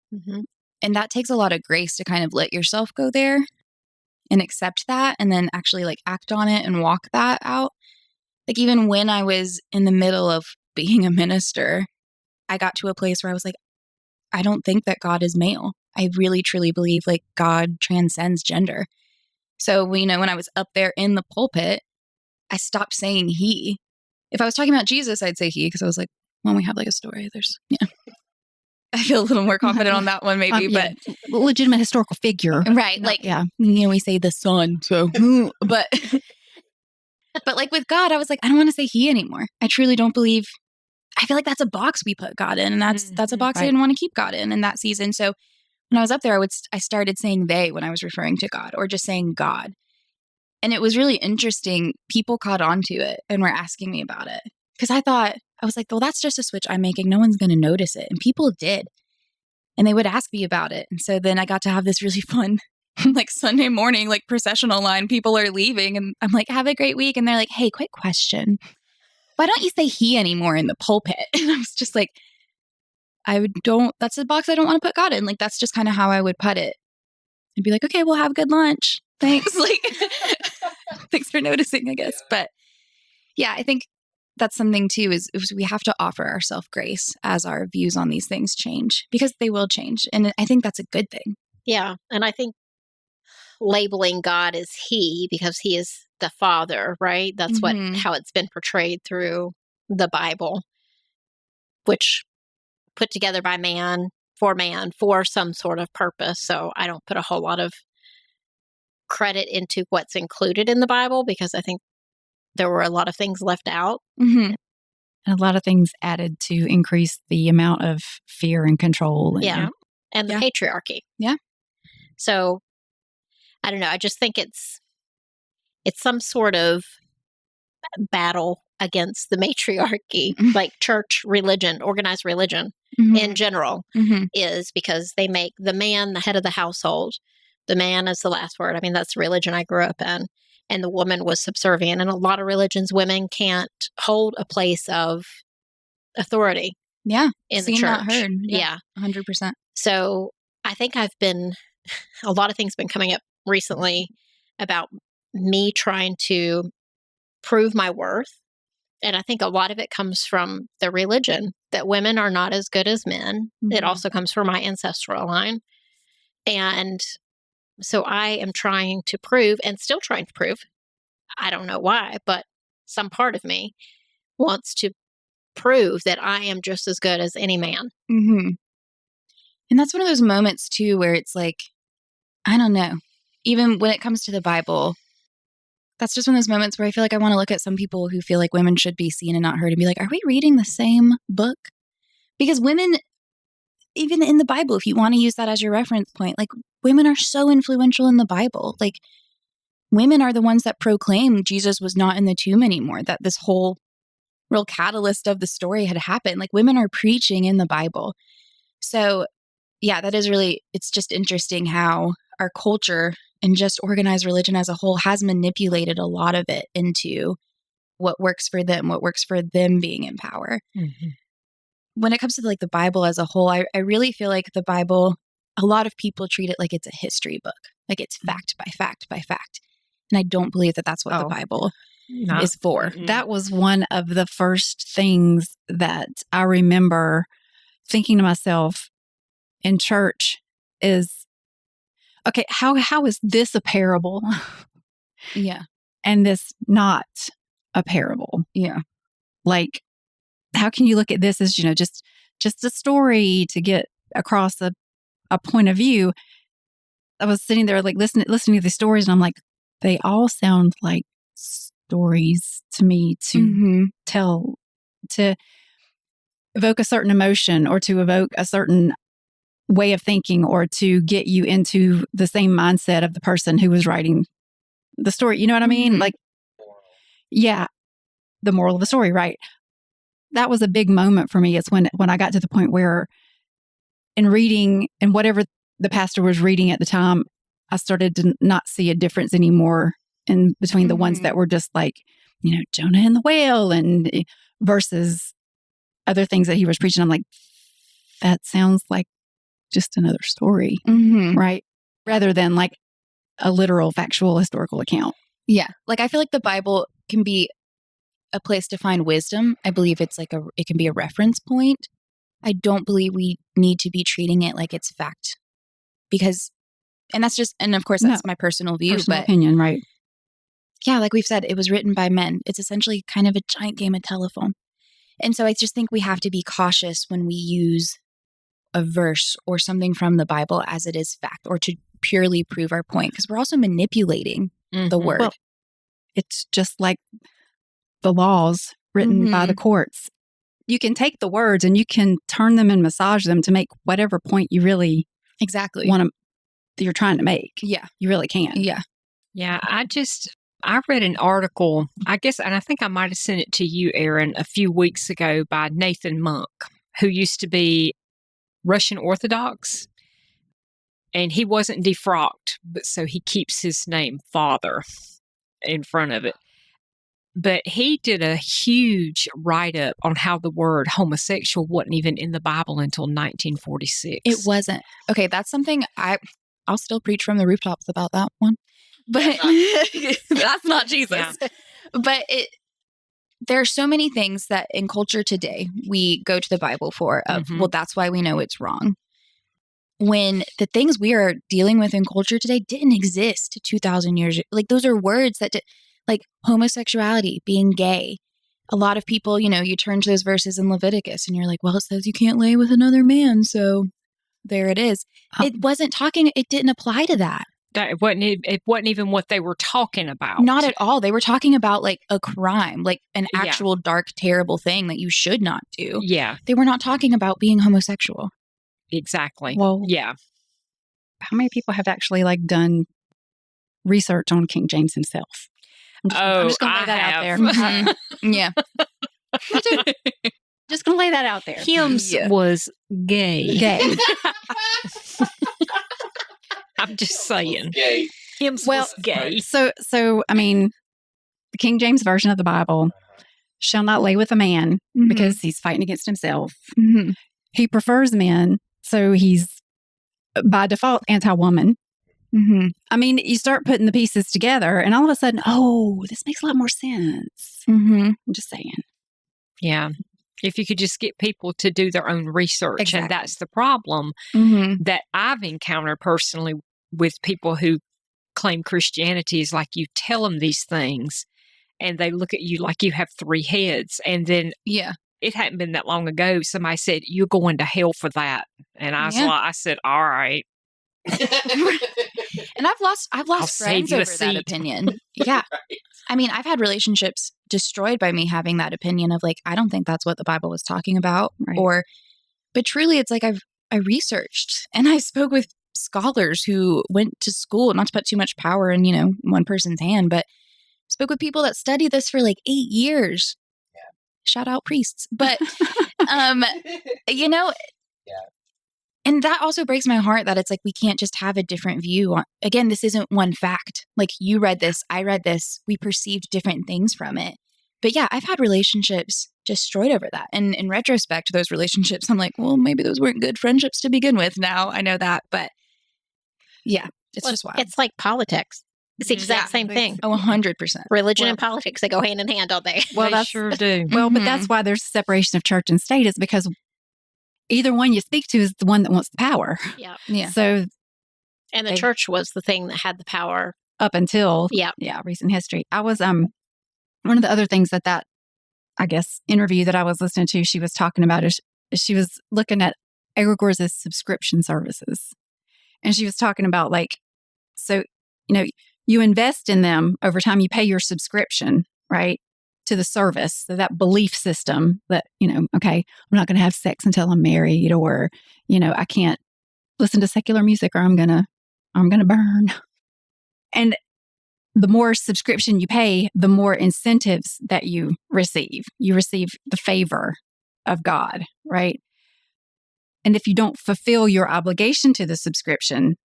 And that takes a lot of grace to kind of let yourself go there and accept that, and then actually like act on it and walk that out. Like even when I was in the middle of being a minister, I got to a place where I was like, I don't think that God is male. I really truly believe like God transcends gender. So, when I was up there in the pulpit, I stopped saying he. If I was talking about Jesus, I'd say he, because I was like, when we have like a story, I feel a little more confident on that one maybe, but legitimate historical figure. Right. Like, we say the son, so, but like with God, I was like, I don't want to say he anymore. I truly don't believe, I feel like that's a box we put God in, and that's a box I didn't want to keep God in that season. So when I was up there, I started saying they when I was referring to God, or just saying God. And it was really interesting. People caught on to it and were asking me about it. Because I was like, well, that's just a switch I'm making. No one's going to notice it. And people did. And they would ask me about it. And so then I got to have this really fun, like Sunday morning, like processional line. People are leaving. And I'm like, have a great week. And they're like, hey, quick question. Why don't you say he anymore in the pulpit? And I was just like, that's a box I don't want to put God in. Like, that's just kind of how I would put it. I'd be like, okay, we'll have a good lunch. Thanks. Like, thanks for noticing, I guess. But yeah, I think that's something too, is we have to offer ourselves grace as our views on these things change, because they will change. And I think that's a good thing. Yeah. And I think labeling God as he, because he is the Father, right? That's how it's been portrayed through the Bible, which put together by man for some sort of purpose. So I don't put a whole lot of credit into what's included in the Bible, because I think there were a lot of things left out. And a lot of things added to increase the amount of fear and control. And the patriarchy. Yeah. So I don't know. I just think it's some sort of battle against the matriarchy, Mhm. like church religion, organized religion Mhm. in general, Mhm. is because they make the man the head of the household. The man is the last word. I mean, that's the religion I grew up in. And the woman was subservient. In a lot of religions, women can't hold a place of authority Yeah. in Seen, the church. not heard. Yeah. 100%. So I think a lot of things been coming up recently about me trying to prove my worth. And I think a lot of it comes from the religion that women are not as good as men. It Mhm. also comes from my ancestral line. And so I am trying to prove and still trying to prove, I don't know why, but some part of me wants to prove that I am just as good as any man. Mm-hmm. And that's one of those moments too where it's like, I don't know, even when it comes to the Bible, that's just one of those moments where I feel like I want to look at some people who feel like women should be seen and not heard and be like, are we reading the same book? Because women, even in the Bible, if you want to use that as your reference point, like women are so influential in the Bible. Like women are the ones that proclaim Jesus was not in the tomb anymore, that this whole real catalyst of the story had happened. Like women are preaching in the Bible. So yeah, that is really, it's just interesting how our culture and just organized religion as a whole has manipulated a lot of it into what works for them being in power. Mm-hmm. When it comes to like the Bible as a whole, I really feel like the Bible, a lot of people treat it like it's a history book, like it's fact by fact by fact. And I don't believe that that's what the Bible is for. That was one of the first things that I remember thinking to myself in church is, okay, how is this a parable? Yeah. And this not a parable? Yeah. Like, how can you look at this as, just a story to get across a point of view? I was sitting there like listening to the stories, and I'm like, they all sound like stories to me to tell, to evoke a certain emotion or to evoke a certain way of thinking or to get you into the same mindset of the person who was writing the story. You know what I mean? Like, yeah, the moral of the story, right? That was a big moment for me. It's when I got to the point where in reading and whatever the pastor was reading at the time, I started to not see a difference anymore in between the ones that were just like, Jonah and the whale and versus other things that he was preaching. I'm like, that sounds like just another story, right? Rather than like a literal, factual, historical account. Yeah. Like I feel like the Bible can be a place to find wisdom. I believe it can be a reference point. I don't believe we need to be treating it like it's fact because, and of course that's my personal view, personal opinion, right? Yeah, like we've said, it was written by men. It's essentially kind of a giant game of telephone. And so I just think we have to be cautious when we use a verse or something from the Bible as it is fact or to purely prove our point because we're also manipulating the word. Well, it's just like the laws written by the courts. You can take the words and you can turn them and massage them to make whatever point you really you're trying to make. Yeah. You really can. Yeah. Yeah. I read an article, I guess, and I think I might have sent it to you, Aaron, a few weeks ago by Nathan Monk, who used to be Russian Orthodox. And he wasn't defrocked, but so he keeps his name Father in front of it. But he did a huge write-up on how the word homosexual wasn't even in the Bible until 1946. It wasn't. Okay, that's something I'll still preach from the rooftops about that one. But that's not Jesus. Yeah. But there are so many things that in culture today we go to the Bible for well, that's why we know it's wrong. When the things we are dealing with in culture today didn't exist 2,000 years. Like those are words that like homosexuality, being gay. A lot of people, you turn to those verses in Leviticus and you're like, well, it says you can't lay with another man. So there it is. It didn't apply to that. It wasn't even what they were talking about. Not at all. They were talking about like a crime, like an actual dark, terrible thing that you should not do. Yeah. They were not talking about being homosexual. Exactly. Well, yeah. How many people have actually like done research on King James himself? I'm just going to lay that out there. Mhm. Yeah. Just going to lay that out there. Hims was gay. Gay. I'm just saying. Gay. Hims Well, was gay. So I mean, the King James Version of the Bible shall not lay with a man Mhm. because he's fighting against himself. Mhm. He prefers men, so he's by default anti-woman. Mhm. I mean, you start putting the pieces together, and all of a sudden, oh, this makes a lot more sense. Mhm. I'm just saying. Yeah. If you could just get people to do their own research. Exactly. And that's the problem Mhm. that I've encountered personally with people who claim Christianity is like you tell them these things and they look at you like you have three heads. And then Yeah. it hadn't been that long ago. Somebody said, "You're going to hell for that." And I said, "All right." And I've lost I'll friends save you a over that seat. opinion. Yeah. Right. I mean, I've had relationships destroyed by me having that opinion of like, I don't think that's what the Bible was talking about. Right. But truly it's like I researched and I spoke with scholars who went to school, not to put too much power in, one person's hand, but spoke with people that studied this for like 8 years. Yeah. Shout out priests. But, you know, Yeah. and that also breaks my heart that it's like we can't just have a different view on. Again, this isn't one fact. Like you read this, I read this. We perceived different things from it. But yeah, I've had relationships destroyed over that. And in retrospect, those relationships, I'm like, well, maybe those weren't good friendships to begin with. Now I know that. But yeah, it's just wild. It's like politics. It's the exact same thing. Oh, 100%. Religion and politics, they go hand in hand, don't they? Well, They that's sure do. Well, but Mhm. that's why there's separation of church and state, is because either one you speak to is the one that wants the power. Yeah. Yeah. So And the They- church was the thing that had the power. up until Yeah. recent history, I was one of the other things that I guess interview that I was listening to, she was talking about is she was looking at egregores as subscription services, and she was talking about like, so you invest in them over time, you pay your subscription, right, to the service. So that belief system that, okay, I'm not going to have sex until I'm married, or, I can't listen to secular music or I'm going to burn. And the more subscription you pay, the more incentives that you receive. You receive the favor of God, right? And if you don't fulfill your obligation to the subscription,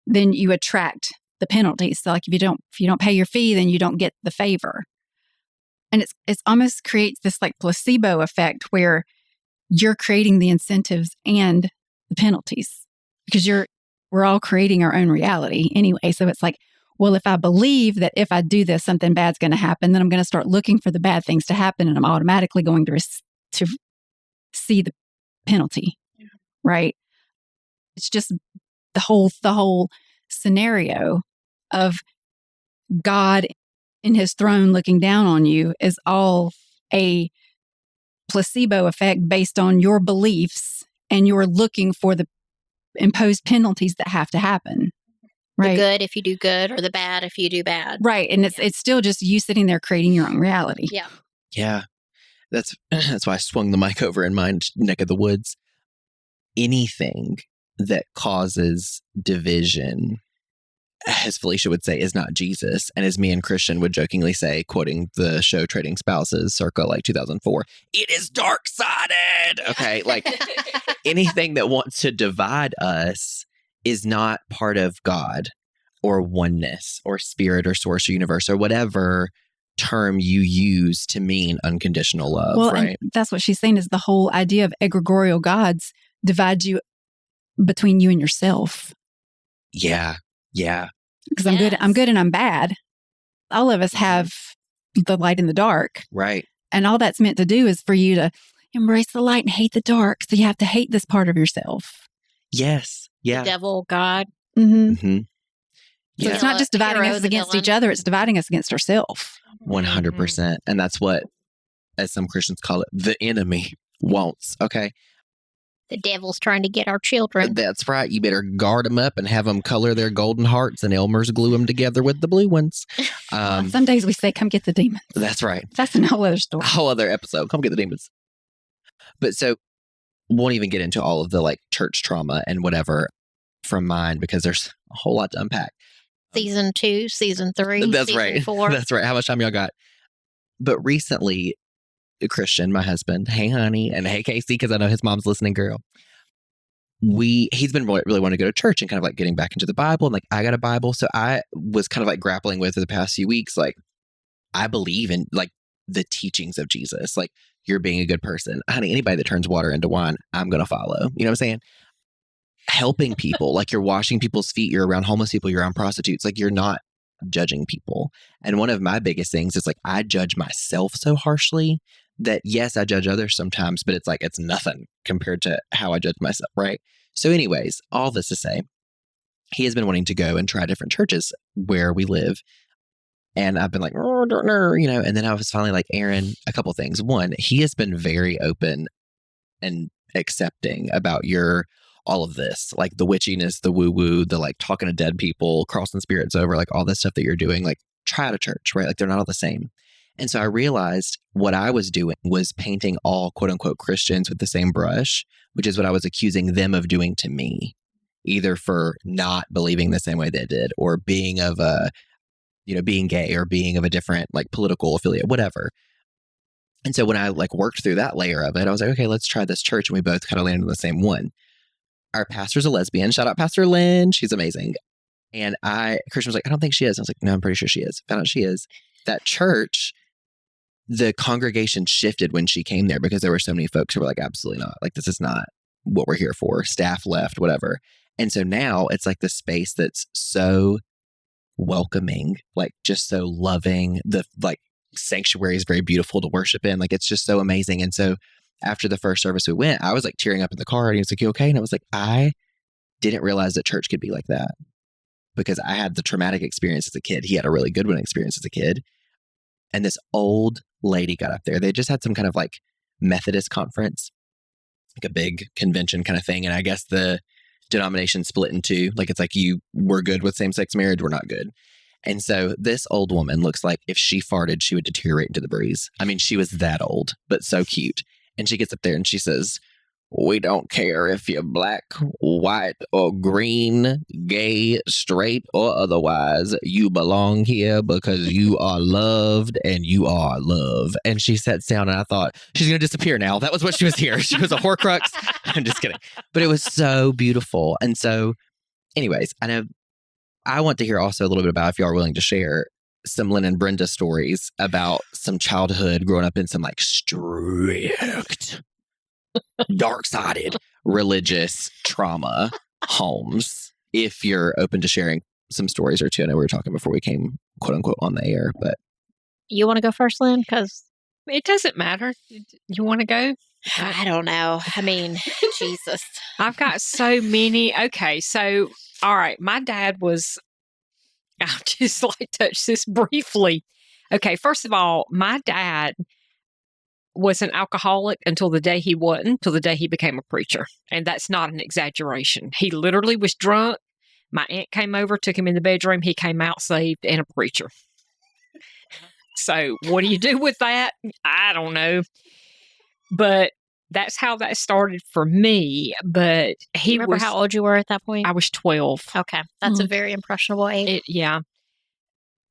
then you attract the penalties. So like if you don't pay your fee, then you don't get the favor. And it's almost creates this like placebo effect where you're creating the incentives and the penalties, because we're all creating our own reality anyway. So it's like, well, if I believe that if I do this, something bad's going to happen, then I'm going to start looking for the bad things to happen, and I'm automatically going to see the penalty, right? It's just the whole scenario of God in his throne looking down on you is all a placebo effect based on your beliefs, and you're looking for the imposed penalties that have to happen. Right. The good if you do good, or the bad if you do bad. Right. And it's still just you sitting there creating your own reality. Yeah. Yeah. That's why I swung the mic over in my neck of the woods. Anything that causes division, as Felicia would say, is not Jesus. And as me and Christian would jokingly say, quoting the show Trading Spouses circa like 2004, it is dark-sided. Okay. Like anything that wants to divide us is not part of God or oneness or spirit or source or universe or whatever term you use to mean unconditional love, Well, right? and that's what she's saying, is the whole idea of egregorial gods divides you between you and yourself. Yeah. Yeah. Because I'm good and I'm bad. All of us have the light and the dark. Right. And all that's meant to do is for you to embrace the light and hate the dark. So you have to hate this part of yourself. Yes. Yeah. The devil, God. Mm-hmm. Mm-hmm. So Yeah. it's not just dividing Hero, us the against villain. each other, it's dividing us against ourselves. 100%. And that's what, as some Christians call it, the enemy wants. Okay. The devil's trying to get our children. That's right. You better guard them up and have them color their golden hearts and Elmer's glue them together with the blue ones. Some days we say, come get the demons. That's right. That's a whole other story. A whole other episode. Come get the demons. But so won't even get into all of the like church trauma and whatever from mine, because there's a whole lot to unpack. Season 2, Season 3, That's Season right. 4. That's right. How much time y'all got? But recently, Christian, my husband, hey honey, and hey Casey, because I know his mom's listening, girl. He's been really wanting to go to church and kind of like getting back into the Bible, and like I got a Bible, so I was kind of like grappling with it the past few weeks. Like I believe in like the teachings of Jesus. Like you're being a good person, honey. Anybody that turns water into wine, I'm gonna follow. You know what I'm saying? Helping people, like you're washing people's feet, you're around homeless people, you're around prostitutes, like you're not judging people. And one of my biggest things is like I judge myself so harshly that yes, I judge others sometimes, but it's like it's nothing compared to how I judge myself, right? So anyways, all this to say, he has been wanting to go and try different churches where we live. And I've been like, oh, I don't know, you know, and then I was finally like, Aaron, a couple things. One, he has been very open and accepting about all of this, like the witchiness, the woo-woo, the like talking to dead people, crossing spirits over, like all this stuff that you're doing, like try out a church, right? Like they're not all the same. And so I realized what I was doing was painting all quote unquote Christians with the same brush, which is what I was accusing them of doing to me, either for not believing the same way they did or being of a, you know, being gay or being of a different like political affiliate, whatever. And so when I like worked through that layer of it, I was like, okay, let's try this church. And we both kind of landed on the same one. Our pastor's a lesbian. Shout out Pastor Lynn. She's amazing. And Christian was like, I don't think she is. I was like, no, I'm pretty sure she is. Found out she is. That church, the congregation shifted when she came there because there were so many folks who were like, absolutely not. Like, this is not what we're here for. Staff left, whatever. And so now it's like the space that's so welcoming, like just so loving. The like sanctuary is very beautiful to worship in. Like, it's just so amazing. And so after the first service we went, I was like tearing up in the car and he was like, you okay? And I was like, I didn't realize that church could be like that because I had the traumatic experience as a kid. He had a really good one experience as a kid. And this old lady got up there. They just had some kind of like Methodist conference, like a big convention kind of thing. And I guess the denomination split in two. Like, it's like we're good with same-sex marriage, we're not good. And so this old woman looks like if she farted, she would deteriorate into the breeze. I mean, she was that old, but so cute. And she gets up there and she says, we don't care if you're black, white, or green, gay, straight, or otherwise. You belong here because you are loved and you are love. And she sits down and I thought, she's going to disappear now. That was what she was here. She was a Horcrux. I'm just kidding. But it was so beautiful. And so anyways, I know I want to hear also a little bit about, if y'all are willing to share, some Lynn and Brenda stories about some childhood growing up in some like strict, dark-sided religious trauma homes. If you're open to sharing some stories or two. I know we were talking before we came, quote unquote, on the air, but You want to go first, Lynn? Because It doesn't matter. You want to go? I don't know. I mean, Jesus. I've got so many. Okay, so all right, my dad was. I'll just like touch this briefly. Okay, first of all, my dad was an alcoholic until the day he wasn't, till the day he became a preacher. And that's not an exaggeration. He literally was drunk. My aunt came over, took him in the bedroom. He came out saved and a preacher. So what do you do with that? I don't know. But that's how that started for me. But he Remember was, how old you were at that point? I was 12. Okay. That's a very impressionable age. Yeah.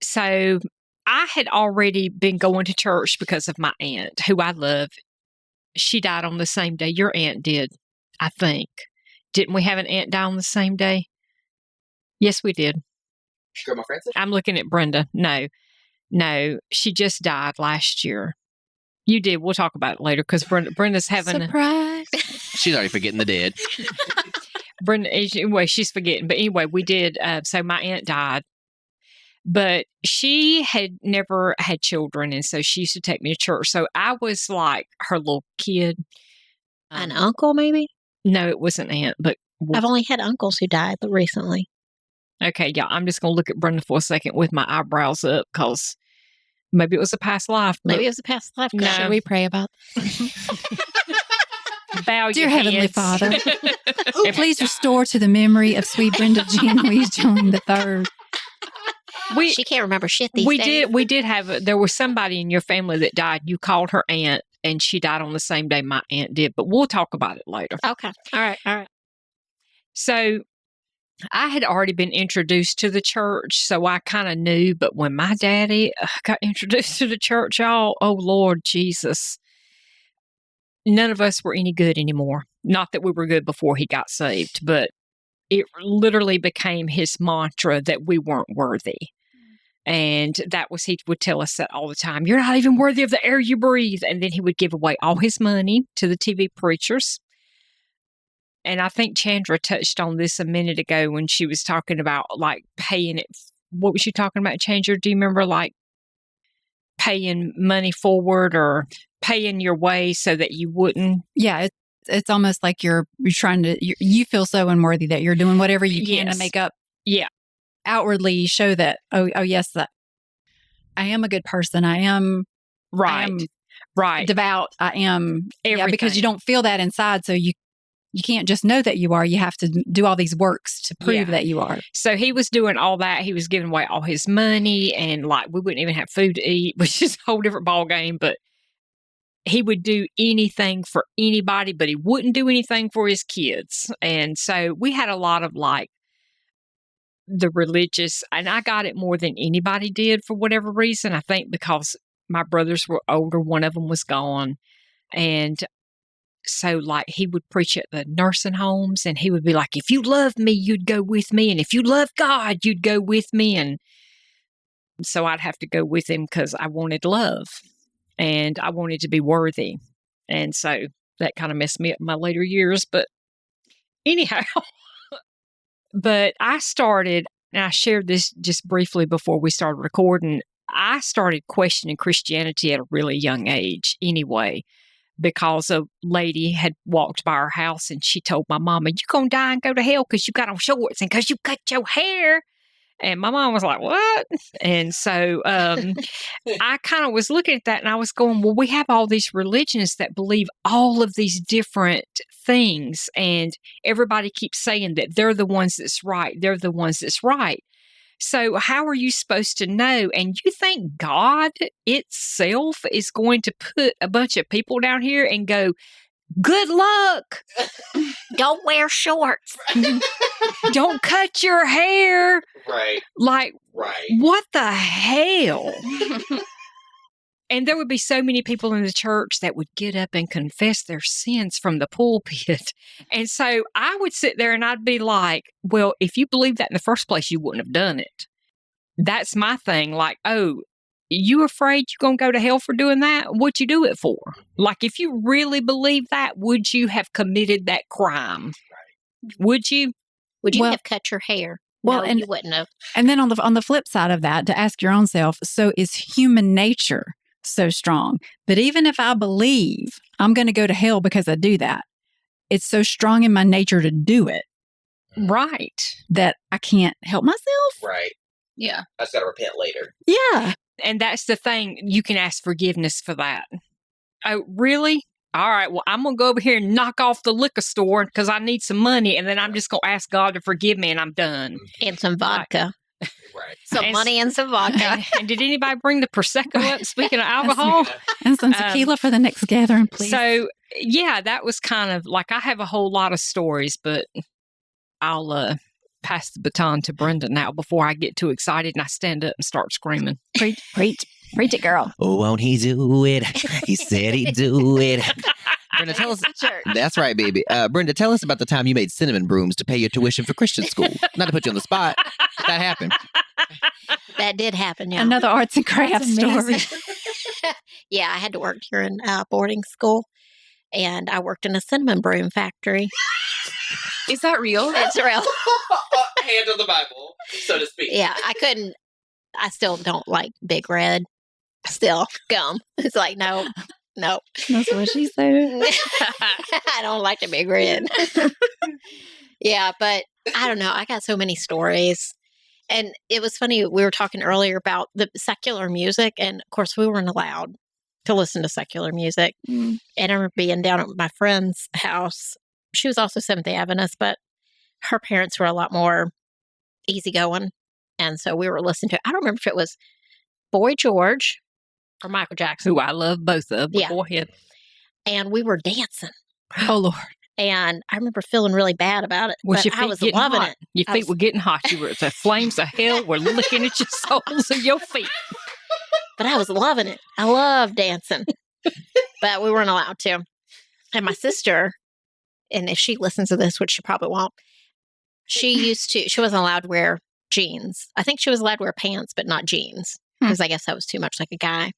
So I had already been going to church because of my aunt, who I love. She died on the same day your aunt did, I think. Didn't we have an aunt die on the same day? Yes, we did. Grandma Francis? I'm looking at Brenda. No, she just died last year. You did. We'll talk about it later because Brenda's having Surprise. She's already forgetting the dead. Brenda, anyway, she's forgetting. But anyway, we did. So my aunt died. But she had never had children, and so she used to take me to church. So I was like her little kid. An uncle, maybe? No, it was an aunt, but I've only had uncles who died recently. okay, yeah. I'm just going to look at Brenda for a second with my eyebrows up because maybe it was a past life. Maybe it was a past life. No. Should we pray about Bow Dear your Heavenly heads. Father, please restore to the memory of sweet Brenda Jean Louise Jones III. She can't remember shit these days. We did have, there was somebody in your family that died. You called her aunt, and she died on the same day my aunt did, but we'll talk about it later. Okay. All right. So I had already been introduced to the church, so I kind of knew. But when my daddy got introduced to the church, y'all, oh, Lord Jesus, none of us were any good anymore. Not that we were good before he got saved, but it literally became his mantra that we weren't worthy. And that was, he would tell us that all the time. You're not even worthy of the air you breathe. And then he would give away all his money to the TV preachers. And I think Chandra touched on this a minute ago when she was talking about like paying it. What was she talking about, Chandra? Do you remember like paying money forward or paying your way so that you wouldn't? Yeah, it's almost like you're trying to, you feel so unworthy that you're doing whatever you can Yes. to make up. Yeah. Outwardly show that, oh yes, that I am a good person. I am right. devout. I am Everything. because you don't feel that inside, so you can't just know that you are. You have to do all these works to prove that you are. So he was doing all that. He was giving away all his money, and like we wouldn't even have food to eat, which is a whole different ball game. But he would do anything for anybody, but he wouldn't do anything for his kids. And so we had a lot of like the religious, and I got it more than anybody did for whatever reason. I think because my brothers were older, one of them was gone. And so like he would preach at the nursing homes, and he would be like, if you love me, you'd go with me. And if you love God, you'd go with me. And so I'd have to go with him because I wanted love and I wanted to be worthy. And so that kind of messed me up in my later years. But anyhow, but I started, and I shared this just briefly before we started recording, I started questioning Christianity at a really young age anyway, because a lady had walked by our house and she told my mama, "You gonna die and go to hell because you got on shorts and because you cut your hair." And my mom was like, "What?" And so I kind of was looking at that and I was going, well, we have all these religions that believe all of these different things. And everybody keeps saying that they're the ones that's right. They're the ones that's right. So how are you supposed to know? And you think God itself is going to put a bunch of people down here and go, good luck. Don't wear shorts. Don't cut your hair. Right. Like, Right. what the hell? And there would be so many people in the church that would get up and confess their sins from the pulpit. And so I would sit there and I'd be like, well, if you believe that in the first place, you wouldn't have done it. That's my thing. Like, oh, you afraid you're going to go to hell for doing that? What'd you do it for? Like, if you really believe that, would you have committed that crime? Would you? Would you have cut your hair? Well, no, and you wouldn't have. And then on the flip side of that, to ask your own self, so is human nature so strong that even if I believe I'm going to go to hell because I do that, it's so strong in my nature to do it, right, that I can't help myself? Right. Yeah. I just got to repent later. Yeah. And that's the thing. You can ask forgiveness for that. Oh, really? All right. Well, I'm going to go over here and knock off the liquor store because I need some money. And then I'm just going to ask God to forgive me and I'm done. And some vodka. Right. Some money and some vodka. And did anybody bring the Prosecco up, speaking of alcohol? And some tequila for the next gathering, please. So, yeah, that was kind of like, I have a whole lot of stories, but I'll pass the baton to Brenda now before I get too excited and I stand up and start screaming. Preach it, girl. Oh, won't he do it? He said he'd do it. Brenda, tell us. That's right, baby. Brenda, tell us about the time you made cinnamon brooms to pay your tuition for Christian school. Not to put you on the spot. That happened. That did happen, yeah. Another arts and crafts story. Yeah, I had to work here in boarding school, and I worked in a cinnamon broom factory. Is that real? It's real. Hand on the Bible, so to speak. Yeah, I still don't like Big Red. Still, gum. It's like, no. That's what she said. I don't like the Big Red. Yeah, but I don't know. I got so many stories. And it was funny. We were talking earlier about the secular music. And of course, we weren't allowed to listen to secular music. And I remember being down at my friend's house. She was also Seventh-day Adventist, but her parents were a lot more easygoing. And so we were listening to, I don't remember if it was Boy George or Michael Jackson. Who I love both of. But Yeah. go ahead. And we were dancing. Oh, Lord. And I remember feeling really bad about it. Was but your I feet was getting loving hot? it. Your I feet was- were getting hot. The flames of hell were licking at your soles of your feet. But I was loving it. I love dancing. But we weren't allowed to. And my sister, and if she listens to this, which she probably won't, she wasn't allowed to wear jeans. I think she was allowed to wear pants, but not jeans, because I guess that was too much like a guy,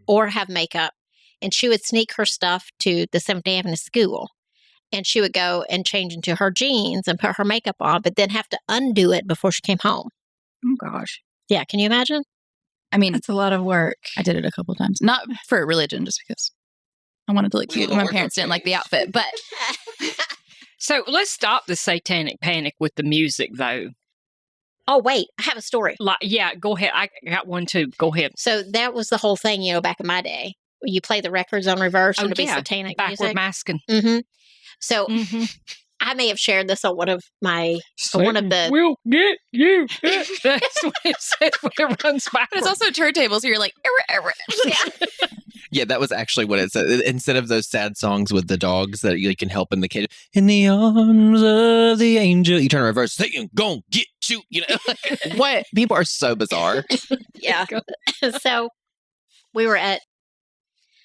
or have makeup. And she would sneak her stuff to the Seventh Day Adventist school. And she would go and change into her jeans and put her makeup on, but then have to undo it before she came home. Oh, gosh. Yeah, can you imagine? I mean, That's a lot of work. I did it a couple of times. Not for religion, just because I wanted to look cute. My Lord, parents didn't like the outfit, but So let's stop the satanic panic with the music, though. Oh, wait, I have a story. Like, yeah, go ahead. I got one too. Go ahead. So that was the whole thing, back in my day. You play the records on reverse and it'll be satanic Backward music. masking. Mm-hmm. So Mm-hmm. I may have shared this on one of the. We'll get you. That's what it says when it runs backwards. but it's also turntable, so you're like, Yeah. Yeah, that was actually what it said. Instead of those sad songs with the dogs that you can help in the kid, in the arms of the angel, you turn reverse, Satan gon' get you. What? People are so bizarre. Yeah. So we were at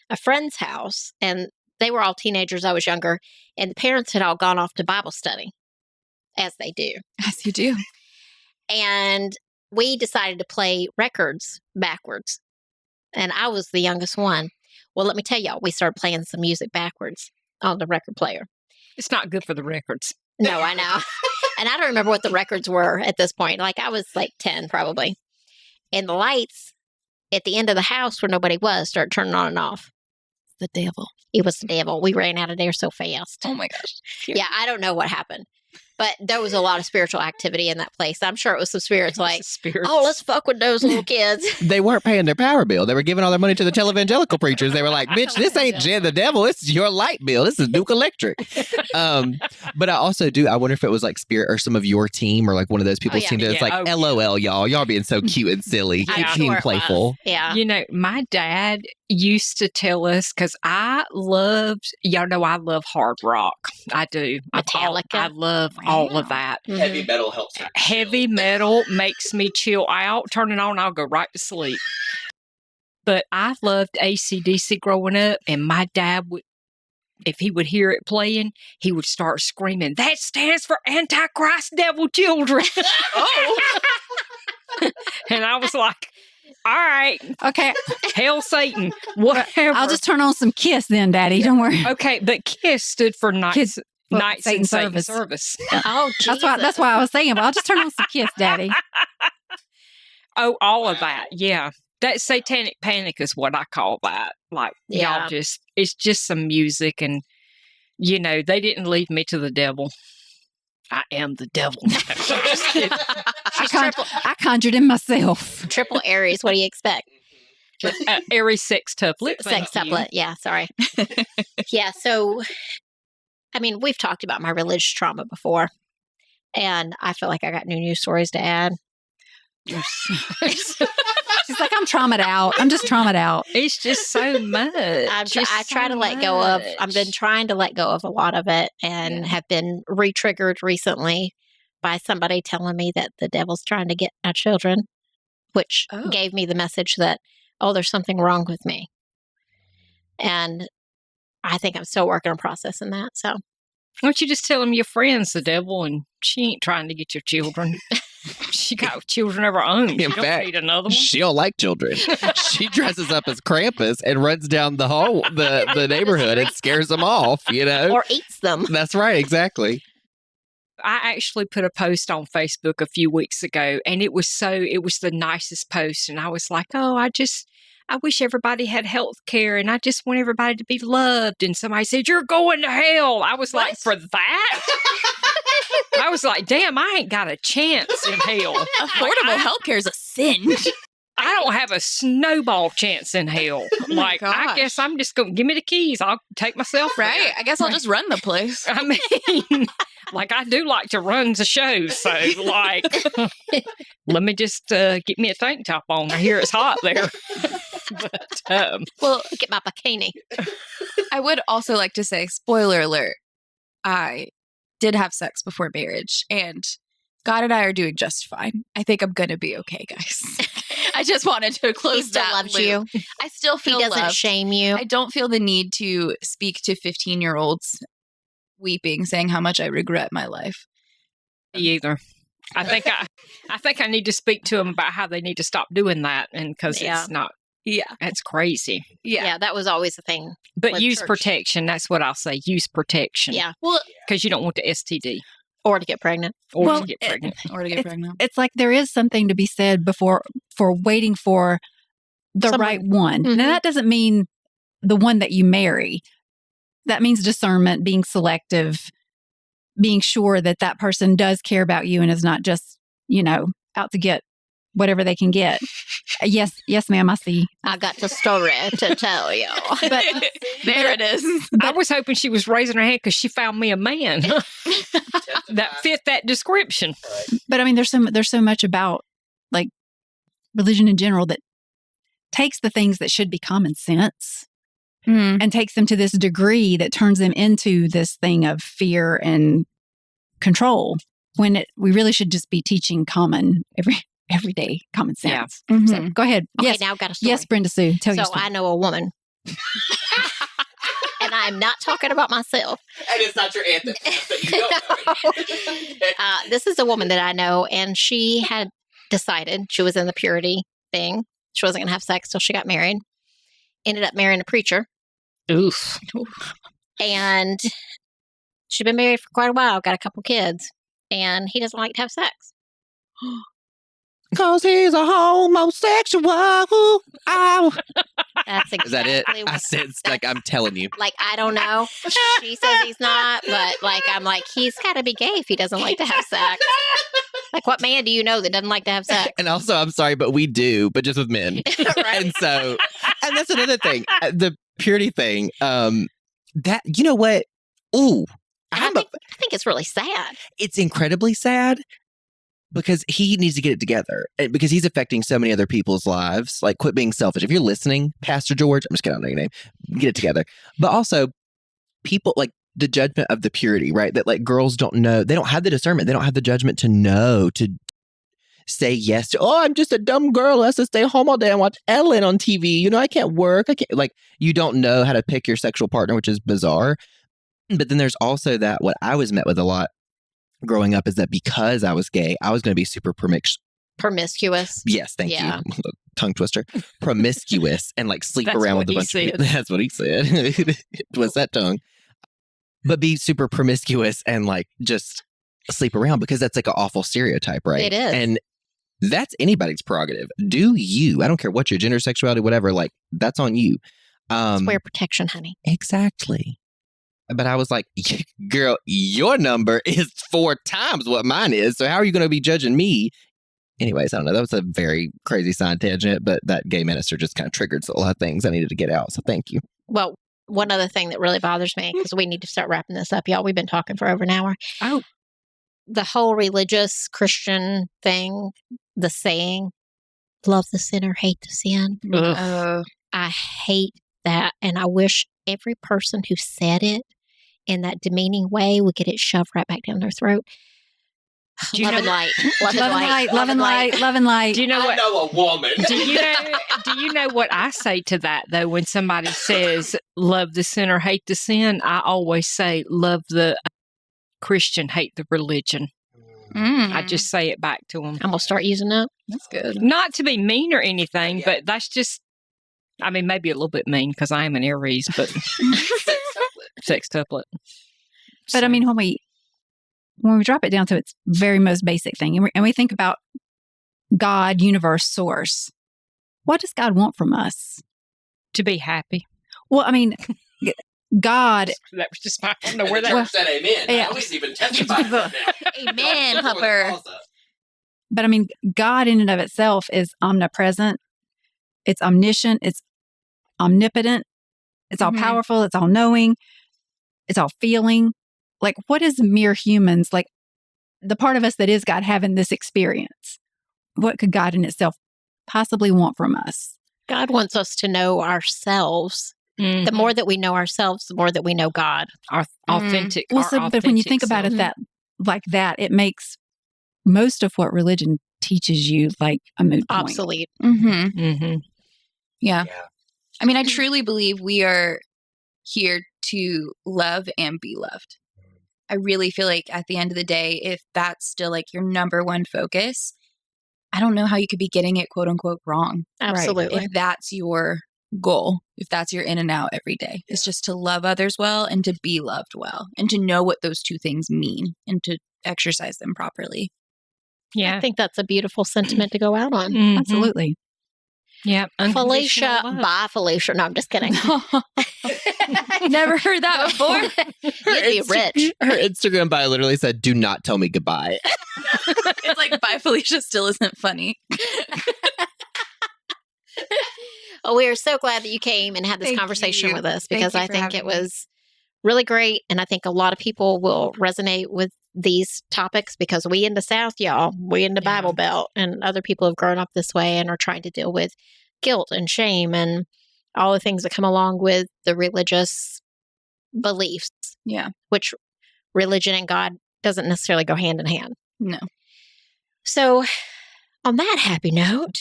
a friend's house, and they were all teenagers. I was younger, and the parents had all gone off to Bible study, as they do. as you do. And we decided to play records backwards. And I was the youngest one. Well, let me tell y'all, we started playing some music backwards on the record player. It's not good for the records. No, I know. And I don't remember what the records were at this point. Like I was like 10 probably. And the lights at the end of the house where nobody was started turning on and off. The devil. It was the devil. We ran out of there so fast. Oh my gosh. Yeah, I don't know what happened. But there was a lot of spiritual activity in that place. I'm sure it was some spirits like, Spirits. oh, let's fuck with those little kids. They weren't paying their power bill. They were giving all their money to the televangelical preachers. They were like, bitch, this ain't Jen the devil. It's your light bill. This is Duke Electric. But I wonder if it was like Spirit or some of your team or like one of those people's yeah. team that's Yeah. like, Oh, LOL, y'all. Y'all being so cute and silly. I'm Keep sure being it was. playful. Yeah. My dad used to tell us, because I love hard rock. I do. Metallica. I love all of that. Mhm. Heavy metal helps. Heavy metal makes me chill out. Turn it on, I'll go right to sleep. But I loved AC/DC growing up, and my dad would, if he would hear it playing, he would start screaming, "That stands for Antichrist Devil Children." Oh. And I was like, all right, Okay, hail Satan, whatever. I'll just turn on some Kiss then, Daddy. Don't worry. Okay, but KISS stood for Nights Satan in Satan Service. Service. Oh, Jesus. That's why I was saying, well, I'll just turn on some Kiss, Daddy. Oh, all of that. Yeah. That satanic panic is what I call that. Like, Yeah. y'all it's just some music, and, they didn't leave me to the devil. I am the devil. I'm just kidding. I conjured him myself. Triple Aries. What do you expect? Aries sextuplet. Sex Thank you. tuplet. Yeah, sorry. Yeah, so, we've talked about my religious trauma before, and I feel like I got new news stories to add. She's like, I'm traumatized out. I'm just traumatized out. It's just so much. I try to let go of. I've been trying to let go of a lot of it, and have been re-triggered recently by somebody telling me that the devil's trying to get my children, which gave me the message that, there's something wrong with me, and I think I'm still working on processing that. So, Why don't you just tell him your friend's the devil, and she ain't trying to get your children. She got children of her own. She In don't fact, need another one. She don't like children. She dresses up as Krampus and runs down the whole the neighborhood and scares them off, or eats them. That's right, exactly. I actually put a post on Facebook a few weeks ago, and it was the nicest post. And I was like, I wish everybody had health care, and I just want everybody to be loved. And somebody said, "You're going to hell." I was like, for that? I was like, damn, I ain't got a chance in hell. Affordable healthcare is a sin. I don't have a snowball chance in hell. my I gosh. guess I'm just going to give me the keys. I'll take myself there. Right? I guess I'll just run the place. I mean, I do like to run the show. So, let me just get me a tank top on. I hear it's hot there. But, Well, get my bikini. I would also like to say, spoiler alert, I did have sex before marriage, and God and I are doing just fine. I think I'm going to be okay, guys. I just wanted to close He still that loves loop. you. I still He feel doesn't loved. shame you. I don't feel the need to speak to 15-year-olds weeping, saying how much I regret my life. Me either. I think I need to speak to them about how they need to stop doing that, and because it's not. Yeah, that's crazy. Yeah, that was always the thing. But with use church. protection. That's what I'll say. Use protection. Yeah. Well, because you don't want the STD or to get pregnant. or to get pregnant. Or to get pregnant. It's like there is something to be said for waiting for the right one. Mm-hmm. Now, that doesn't mean the one that you marry. That means discernment, being selective, being sure that that person does care about you and is not just, out to get whatever they can get. Yes, ma'am, I see. I got the story to tell you. But there it is. I was hoping she was raising her hand because she found me a man that fit that description. But I mean, there's so much about like religion in general that takes the things that should be common sense and takes them to this degree that turns them into this thing of fear and control, when we really should just be teaching everyday common sense. Yeah. So go ahead. Okay, Yes. now I've got a story. Yes, Brenda Sue, tell your So story. I know a woman. And I'm not talking about myself. And it's not your anthem. This is a woman that I know, and she had decided she was in the purity thing. She wasn't going to have sex till she got married. Ended up marrying a preacher. Oof. And she'd been married for quite a while, got a couple kids, and he doesn't like to have sex. Cause he's a homosexual. Ow. That's exactly Is that it? I what- said, it's like, I'm telling you. Like, I don't know. She says he's not, but I'm like, he's got to be gay if he doesn't like to have sex. Like, what man do you know that doesn't like to have sex? And also, I'm sorry, but we do, but just with men. Right. And so, and that's another thing, the purity thing. That, you know what? Ooh, I think it's really sad. it's incredibly sad because he needs to get it together because he's affecting so many other people's lives. Like, quit being selfish. If you're listening, Pastor George, I'm just kidding, I don't know your name. Get it together. But also, people like the judgment of the purity, right? That like girls don't know. They don't have the discernment. They don't have the judgment to know to say yes to, I'm just a dumb girl. I have to stay home all day and watch Ellen on TV. I can't work. I can't, like, you don't know how to pick your sexual partner, which is bizarre. But then there's also that what I was met with a lot growing up is that because I was gay, I was going to be super Promiscuous. Yes, thank Yeah. you. Tongue twister. Promiscuous and like sleep That's around what with a he bunch of said. people. That's what he said. Was that tongue? But be super promiscuous and like just sleep around because that's like an awful stereotype, right? It is. And that's anybody's prerogative. Do you? I don't care what your gender, sexuality, whatever. Like, that's on you. Wear protection, honey. Exactly. But I was like, girl, your number is 4 times what mine is. So how are you going to be judging me? Anyways, I don't know. That was a very crazy side tangent, but that gay minister just kind of triggered a lot of things I needed to get out. So thank you. Well, one other thing that really bothers me, because we need to start wrapping this up, y'all. We've been talking for over an hour. Oh. The whole religious Christian thing, the saying, love the sinner, hate the sin. I hate that. And I wish every person who said it in that demeaning way would get it shoved right back down their throat. Do you Love know- and light. Love and Love and light. light, love and light, love and light. Do you know I what? know a woman. Do you know what I say to that though? When somebody says love the sinner, hate the sin, I always say love the Christian, hate the religion. I just say it back to them. I'm going to start using that. That's good. Not to be mean or anything, but that's just, I mean, maybe a little bit mean because I am an Aries, but sextuplet. But I mean, when we drop it down to its very most basic thing, and we think about God, universe, source, what does God want from us? To be happy. Well, I mean, God, That was just, I don't know where And the that church said amen. Yeah. I always even testify to that now. Amen, That's what it Hupper. calls us. but I mean, God in and of itself is omnipresent. It's omniscient. It's omnipotent. It's all Mhm. powerful. It's all knowing. It's all feeling. Like, what is mere humans, like the part of us that is God, having this experience? What could God in itself possibly want from us? God wants us to know ourselves The more that we know ourselves, the more that we know God. our authentic. Well, our so, but when you authentic think about self. it like that, it makes most of what religion teaches you like a moot point. Obsolete. Mm-hmm. Mm-hmm. Yeah. I mean, I truly believe we are here to love and be loved. I really feel like at the end of the day, if that's still like your number one focus, I don't know how you could be getting it quote unquote wrong. Absolutely. If that's your goal, if that's your in and out every day, it's just to love others well and to be loved well and to know what those two things mean and to exercise them properly. Yeah. I think that's a beautiful sentiment to go out on. Mhm. Absolutely. Yeah. Felicia, Unconditional love. bye, Felicia. No, I'm just kidding. Never heard that before. You'd be rich. Her Instagram bio literally said, "Do not tell me goodbye." It's like, bye, Felicia still isn't funny. Oh, we are so glad that you came and had this Thank conversation you. with us Thank because you I for think it having me. was really great. And I think a lot of people will resonate with these topics because we in the South, y'all, we in the Yeah. Bible Belt, and other people have grown up this way and are trying to deal with guilt and shame and all the things that come along with the religious beliefs, Yeah. which religion and God doesn't necessarily go hand in hand. No. So, on that happy note,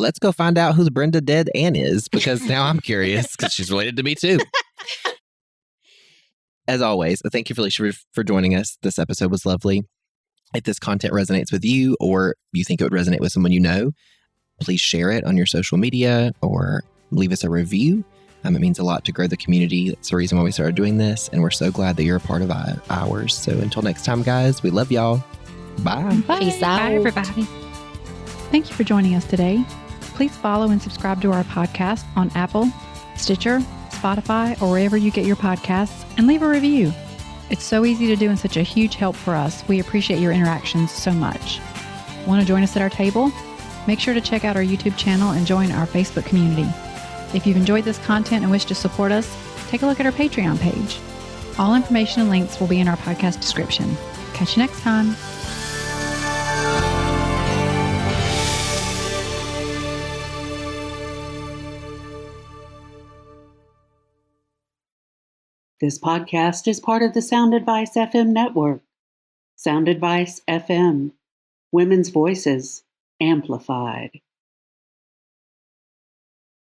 Let's go find out who's Brenda Dead Ann is, because now I'm curious because she's related to me too. As always, thank you, Felicia, for joining us. This episode was lovely. If this content resonates with you or you think it would resonate with someone you know, please share it on your social media or leave us a review. It means a lot to grow the community. That's the reason why we started doing this. And we're so glad that you're a part of ours. So until next time, guys, we love y'all. Bye. Bye. peace out. Bye, everybody. Thank you for joining us today. Please follow and subscribe to our podcast on Apple, Stitcher, Spotify, or wherever you get your podcasts, and leave a review. It's so easy to do and such a huge help for us. We appreciate your interactions so much. Want to join us at our table? Make sure to check out our YouTube channel and join our Facebook community. If you've enjoyed this content and wish to support us, take a look at our Patreon page. All information and links will be in our podcast description. Catch you next time. This podcast is part of the Sound Advice FM network. Sound Advice FM. Women's voices amplified.